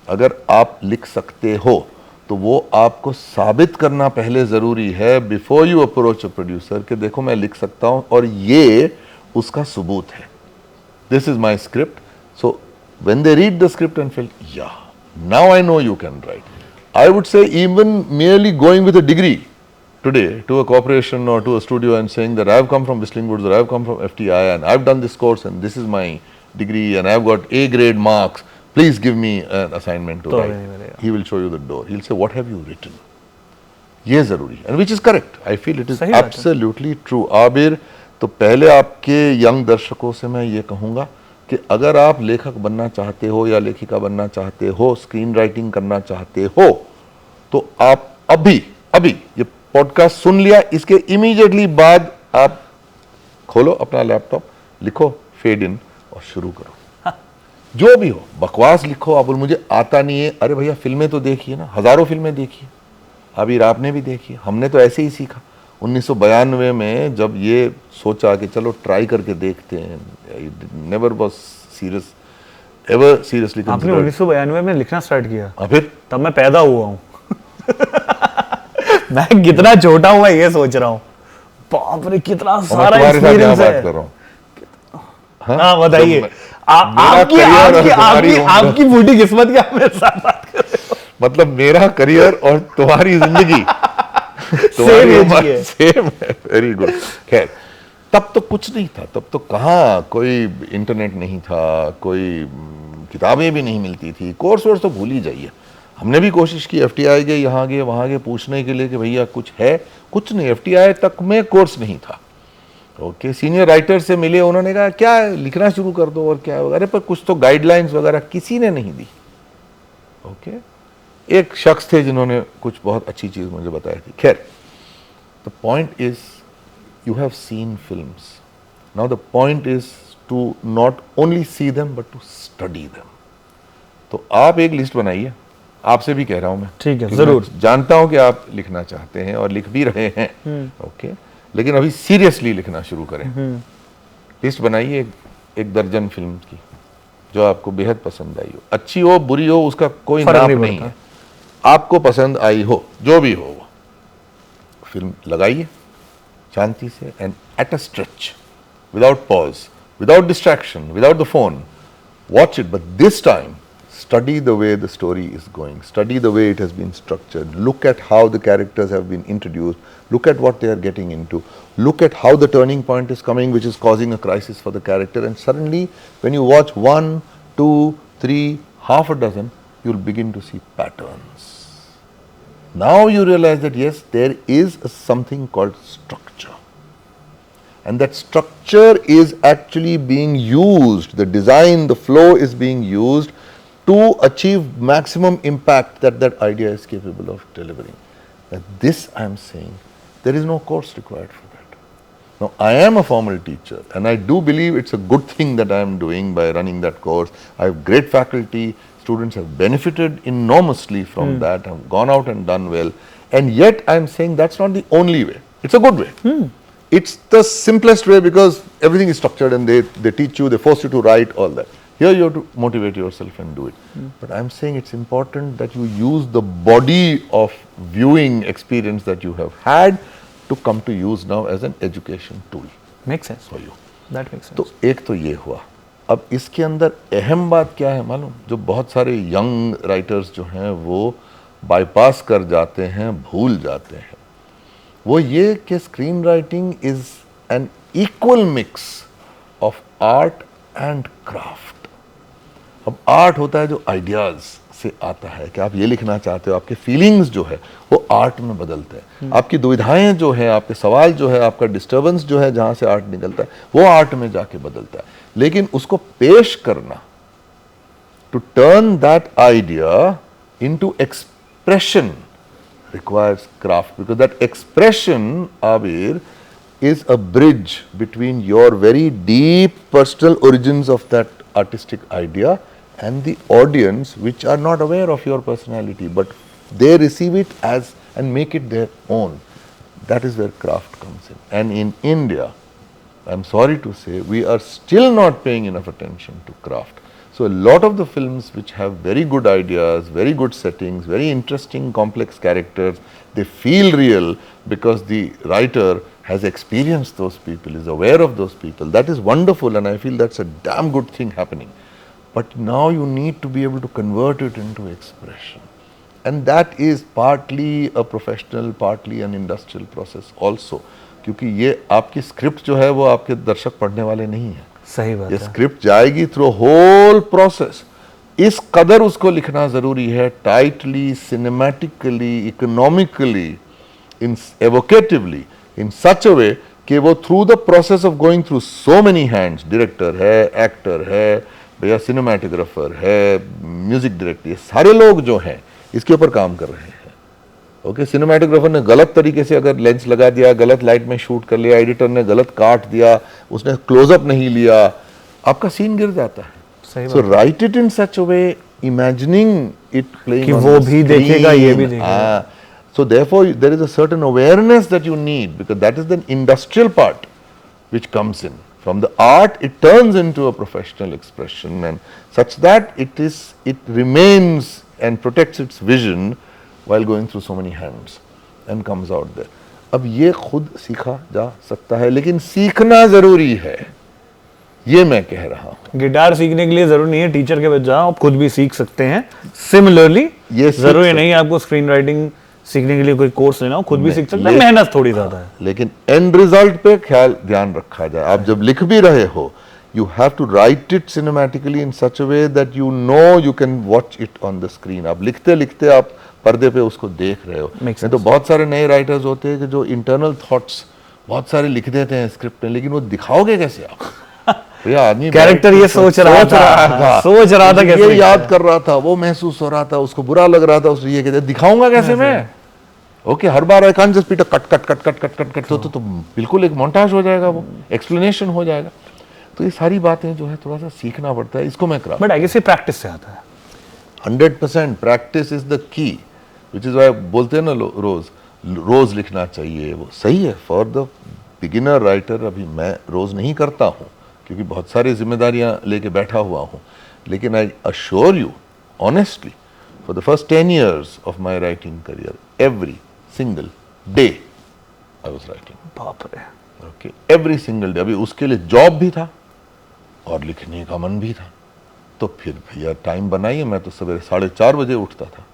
S1: अगर आप लिख सकते हो तो वो आपको साबित करना पहले ज़रूरी है, before you approach a producer, कि देखो मैं लिख सकता हूँ और ये उसका सबूत है. This is my script. So when they read the script and feel, yeah now I know you can write. I would say even merely going with a degree today to a corporation or to a studio and saying that I have come from Whistling Woods or I have come from FTI and I have done this course and this is my degree and I have got A grade marks, please give me an assignment to write. He will show you the door. He'll say, what have you written? ये जरूरी है, and which is correct, I feel it is
S2: सही बात है।
S1: Absolutely true. आबिर, तो पहले आपके young दर्शकों से मैं ये कहूंगा कि अगर आप लेखक बनना चाहते हो या लेखिका बनना चाहते हो, स्क्रीन राइटिंग करना चाहते हो, तो आप अभी अभी ये पॉडकास्ट सुन लिया, इसके इमीडिएटली बाद आप खोलो अपना लैपटॉप, लिखो फेड इन और शुरू करो। जो भी हो, बकवास लिखो, आप बोल मुझे आता नहीं है, अरे भैया फिल्में तो देखिए ना, हजारों फिल्में देखिए, अभी आपने भी देखी, हमने तो ऐसे ही सीखा। 1992 में जब ये सोचा कि चलो ट्राई करके देखते हैं, never was serious ever seriously.
S2: आपने 1992 में लिखना स्टार्ट किया?
S1: फिर
S2: तब मैं पैदा हुआ हूँ। मैं कितना छोटा हुआ ये सोच रहा हूँ। बाप रे, कितना सारा एक्सपीरियंस है।
S1: बात कर रहा हूँ।
S2: हाँ बताइए, आपकी
S1: career और
S2: आपकी
S1: तुम्हारी
S2: आपकी
S1: उम्र।
S2: आपकी बूढ़ी किस्मत की आप मेरे साथ बात कर रहे हो।
S1: मतलब मेरा करियर और तुम्हारी जिंदगी
S2: Same age की है।
S1: सेम है। Very good. खैर, तब तो कुछ नहीं था, तब तो कहाँ कोई इंटरनेट नहीं था, कोई किताबें भी नहीं मिलती थी, कोर्स वोर्स तो भूल ही जाइए। हमने भी कोशिश की, FTI गए, यहाँ गए वहाँ गए पूछने के लिए कि भैया कुछ है, कुछ नहीं। FTI तक में कोर्स नहीं था। ओके, सीनियर राइटर से मिले, उन्होंने कहा क्या लिखना शुरू कर दो और क्या, अरे पर कुछ तो गाइडलाइंस वगैरह किसी ने नहीं दी। ओके, एक शख्स थे जिन्होंने कुछ बहुत अच्छी चीज मुझे बताई थी। खैर, the point is you have seen films, now the point is to not only see them but to study them. तो आप एक लिस्ट बनाइए, आपसे भी कह रहा हूं मैं,
S2: ठीक है,
S1: क्योंकि
S2: जरूर।
S1: मैं जानता हूं कि आप लिखना चाहते हैं और लिख भी रहे हैं। ओके, लेकिन अभी सीरियसली लिखना शुरू करें। लिस्ट बनाइए एक दर्जन फिल्म की जो आपको बेहद पसंद आई हो, अच्छी हो बुरी हो उसका कोई
S2: फर्क
S1: नाप
S2: नहीं
S1: नहीं
S2: पड़ता।
S1: है, आपको पसंद आई हो, जो भी हो वो फिल्म लगाइए शांति से, and at a stretch, without pause, without distraction, without the phone, watch it, but this time study the way the story is going, study the way it has been structured, look at how the characters have been introduced, look at what they are getting into, look at how the turning point is coming which is causing a crisis for the character, and suddenly when you watch 1, 2, 3, half a dozen, you'll begin to see patterns. Now you realize that yes, there is something called structure. And that structure is actually being used, the design, the flow is being used to achieve maximum impact that that idea is capable of delivering. And this I am saying, there is no course required for that. Now I am a formal teacher and I do believe it's a good thing that I am doing by running that course. I have great faculty, students have benefited enormously from that, have gone out and done well, and yet I am saying that's not the only way. It's a good way. It's the simplest way because everything is structured and they teach you, they force you to write all that. Here you have to motivate yourself and do it. But I'm saying it's important that you use the body of viewing experience that you have had to come to use now as an education tool
S2: Makes sense.
S1: for you.
S2: That makes sense.
S1: तो एक तो ये हुआ। अब इसके अंदर अहम बात क्या है मालूम, जो बहुत सारे यंग राइटर्स जो हैं वो बाईपास कर जाते हैं, भूल जाते हैं, वो ये कि screen writing is an equal mix of art and craft. अब आर्ट होता है जो आइडियाज से आता है कि आप ये लिखना चाहते हो, आपके फीलिंग्स जो है वो आर्ट में बदलते हैं, आपकी दुविधाएं जो है, आपके सवाल जो है, आपका डिस्टर्बेंस जो है, जहां से आर्ट निकलता है वो आर्ट में जाके बदलता है। लेकिन उसको पेश करना, to turn that idea into expression requires craft, because that expression, Abir, is a bridge between your very deep personal origins of that artistic idea and the audience, which are not aware of your personality, but they receive it as and make it their own. That is where craft comes in. And in India, I'm sorry to say, we are still not paying enough attention to craft. So a lot of the films which have very good ideas, very good settings, very interesting complex characters, they feel real because the writer has experienced those people, is aware of those people. That is wonderful and I feel that's a damn good thing happening. But now you need to be able to convert it into expression. And that is partly a professional, partly an industrial process also. क्योंकि ये आपकी script जो है वो आपके दर्शक पढ़ने वाले नहीं है।
S2: सही बात
S1: ये
S2: है।
S1: स्क्रिप्ट जाएगी थ्रू होल प्रोसेस, इस कदर उसको लिखना जरूरी है, tightly, cinematically, economically, in evocatively in such a way कि वो through the process of going through so many hands, director है, actor है, भैया सिनेमाटोग्राफर है, म्यूजिक डायरेक्टर, ये सारे लोग जो हैं इसके ऊपर काम कर रहे हैं। ओके, सिनेमाटोग्राफर ने गलत तरीके से अगर लेंस लगा दिया, गलत लाइट में शूट कर लिया, एडिटर ने गलत काट दिया, उसने क्लोजअप नहीं लिया, आपका सीन गिर जाता है। So write it in such a way, imagining it playing
S2: कि वो भी देखेगा, ये भी देखेगा।
S1: So therefore there is a certain awareness that you need, because that is the industrial part which comes in. From the art it turns into a professional expression, and such that it remains and protects its vision while going through so many hands and comes out there. अब ये खुद सीखा जा सकता है, लेकिन सीखना जरूरी है, ये मैं कह रहा हूँ।
S2: गिटार सीखने के लिए जरूरी नहीं है टीचर के पास जाओ, आप खुद भी सीख सकते हैं। सिमिलरली
S1: ये
S2: जरूरी नहीं है आपको स्क्रीन राइटिंग सीखने के लिए कोई कोर्स लेना हो, खुद भी सीख सकते हैं, मेहनत थोड़ी ज्यादा है।
S1: लेकिन एंड रिजल्ट पे ध्यान रखा जाए। आप जब लिख भी रहे हो, you have to write it cinematically in such a way that you know you can watch it on the screen. आप लिखते लिखते आप पर्दे पे उसको देख रहे हो। नहीं तो बहुत सारे नए राइटर्स होते हैं कि जो इंटरनल थॉट्स बहुत सारे लिख देते हैं स्क्रिप्ट में, लेकिन वो दिखाओगे कैसे आप? भैया आदमी
S2: कैरेक्टर ये सोच रहा था कैसे,
S1: ये याद कर रहा था, वो महसूस हो रहा था, उसको बुरा लग रहा था, उसको ये कहते दिखाऊंगा कैसे मैं? ओके, हर बार I can't just put cut cut cut cut cut cut cut, तो बिल्कुल एक मोन्टाज हो जाएगा, वो एक्सप्लेनेशन हो जाएगा। तो ये सारी बातें जो है थोड़ा सा सीखना पड़ता है, इसको मैं करा।
S2: बट आई गेस ये प्रैक्टिस से आता है।
S1: 100% practice is the key, which is why बोलते हैं ना रोज लिखना चाहिए। वो सही है फॉर द बिगिनर राइटर। अभी मैं रोज नहीं करता हूँ क्योंकि बहुत सारी जिम्मेदारियां लेके बैठा हुआ हूँ, लेकिन I assure you honestly, for the first 10 years of my writing career, every single day I was writing.
S2: बाप रे।
S1: Okay, every single day. अभी उसके लिए जॉब भी था और लिखने का मन भी था, तो फिर भैया टाइम बनाइए। मैं तो सवेरे 4:30 बजे उठता था,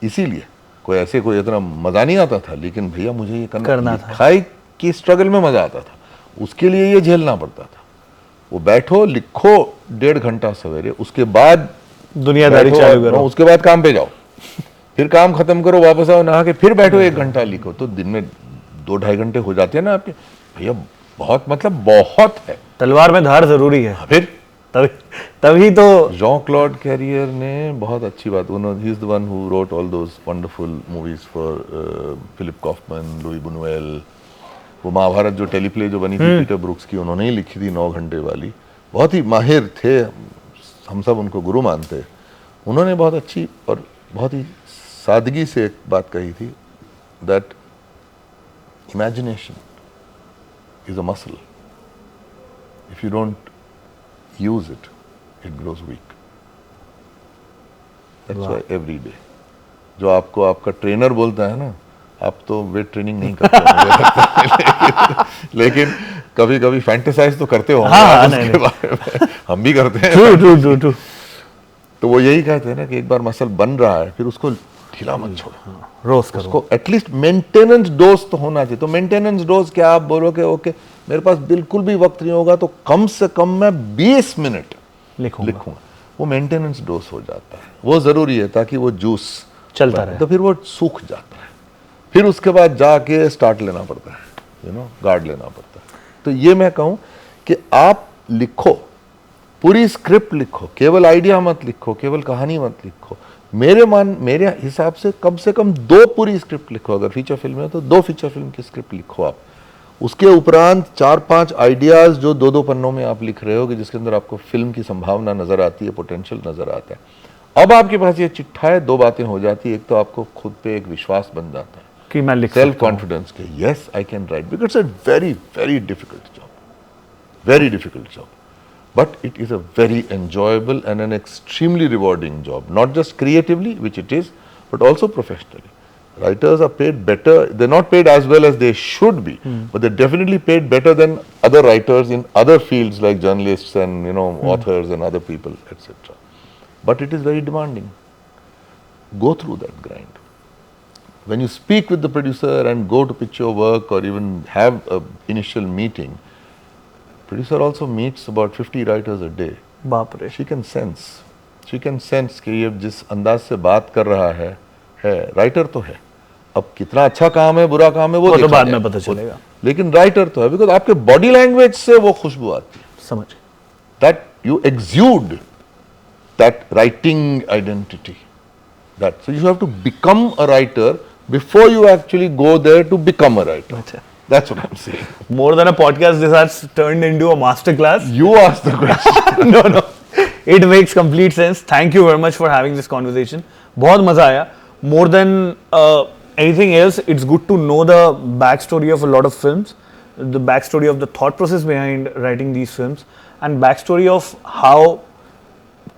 S1: इसीलिए कोई इतना मजा नहीं आता था, लेकिन भैया मुझे ये करना था। खाई की स्ट्रगल में मजा आता था, उसके लिए ये झेलना पड़ता था। वो बैठो लिखो 1.5 घंटा सवेरे, उसके बाद
S2: दुनियादारी चालू करो,
S1: उसके बाद काम पे जाओ, फिर काम खत्म करो, वापस आओ, नहा के फिर बैठो 1 घंटा लिखो, तो दिन में 2-2.5 घंटे हो जाते हैं ना आपके। भैया बहुत, मतलब बहुत है।
S2: तलवार में धार जरूरी है।
S1: फिर
S2: तभी तो
S1: जॉन क्लॉड कैरियर ने बहुत अच्छी बात, he is the one who wrote all those wonderful movies for Philip Kaufman, Luis Bunuel. वो महाभारत जो टेलीप्ले जो बनी थी पीटर ब्रुक्स की, उन्होंने ही लिखी थी 9 घंटे वाली। बहुत ही माहिर थे, हम सब उनको गुरु मानते। उन्होंने बहुत अच्छी और बहुत ही सादगी से एक बात कही थी, that imagination is a muscle. If you don't use it, it grows weak. That's why every day. जो आपको आपका ट्रेनर बोलता है ना, आप तो वेट ट्रेनिंग नहीं करते लेकिन कभी कभी फैंटेसाइज तो करते हो।
S2: हाँ,
S1: उसके बारे में हम भी करते हैं।
S2: ट्रू।
S1: तो वो यही कहते हैं ना कि एक बार मसल बन रहा है, फिर उसको ढीला मत छोड़ो,
S2: रोज करो।
S1: उसको एटलीस्ट मेंटेनेंस डोज तो होना चाहिए। तो मेंटेनेंस डोज क्या, आप बोलोगे ओके मेरे पास बिल्कुल भी वक्त नहीं होगा, तो कम से कम मैं 20 मिनट लिखूंगा। वो मेंटेनेंस डोज हो जाता है, वो जरूरी है ताकि वो जूस
S2: चलता रहे।
S1: तो फिर वो सूख जाता है, फिर उसके बाद जाके स्टार्ट लेना पड़ता है, गार्ड लेना पड़ता है। तो ये मैं कहूं कि आप लिखो, पूरी स्क्रिप्ट लिखो, केवल आइडिया मत लिखो, केवल कहानी मत लिखो। मेरे हिसाब से कम 2 पूरी स्क्रिप्ट लिखो। अगर फीचर फिल्म है तो 2 फीचर फिल्म की स्क्रिप्ट लिखो आप। उसके उपरांत 4-5 आइडियाज जो 2-2 पन्नों में आप लिख रहे हो, कि जिसके अंदर आपको फिल्म की संभावना नजर आती है, पोटेंशियल नजर आता है। अब आपके पास ये चिट्ठा है, 2 बातें हो जाती है। एक तो आपको खुद पे एक विश्वास बन जाता है
S2: कि मैं लिख
S1: सेल्फ कॉन्फिडेंस के, yes I can write, because it's a very very difficult job, very difficult job, but it is a very enjoyable and an extremely rewarding job, not just creatively, which it is, but also professionally. Writers are paid better. They're not paid as well as they should be, but they're definitely paid better than other writers in other fields like journalists and authors and other people, etc. But it is very demanding. Go through that grind. When you speak with the producer and go to pitch your work or even have an initial meeting, producer also meets about 50 writers a day.
S2: बाप रे।
S1: She can sense कि ये जिस अंदाज से बात कर रहा है राइटर तो है, अब कितना अच्छा काम है बुरा काम है वो
S2: तो
S1: देखा
S2: बाद में
S1: जाएगा।
S2: पता चलेगा।
S1: लेकिन राइटर तो है, बिकॉज आपके बॉडी लैंग्वेज से वो खुशबू आती है,
S2: समझ।
S1: that you exude that writing identity. That so you have to become a writer before you actually go there to become a writer.
S2: अच्छा।
S1: That's what I'm saying.
S2: More than a podcast, this has turned into a master class.
S1: You ask the question.
S2: No. It makes complete sense. Thank you very much for having this conversation. बहुत मजा आया. More than anything else, it's good to know the backstory of a lot of films, the backstory of the thought process behind writing these films, and backstory of how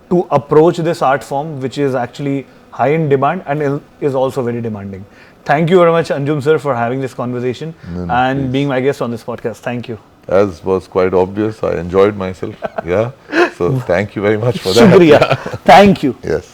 S2: to approach this art form, which is actually high in demand and is also very demanding. Thank you very much, Anjum sir, for having this conversation and being my guest on this podcast. Thank you.
S1: As was quite obvious, I enjoyed myself. Yeah. So thank you very much for that.
S2: Shukriya. Thank you.
S1: Yes.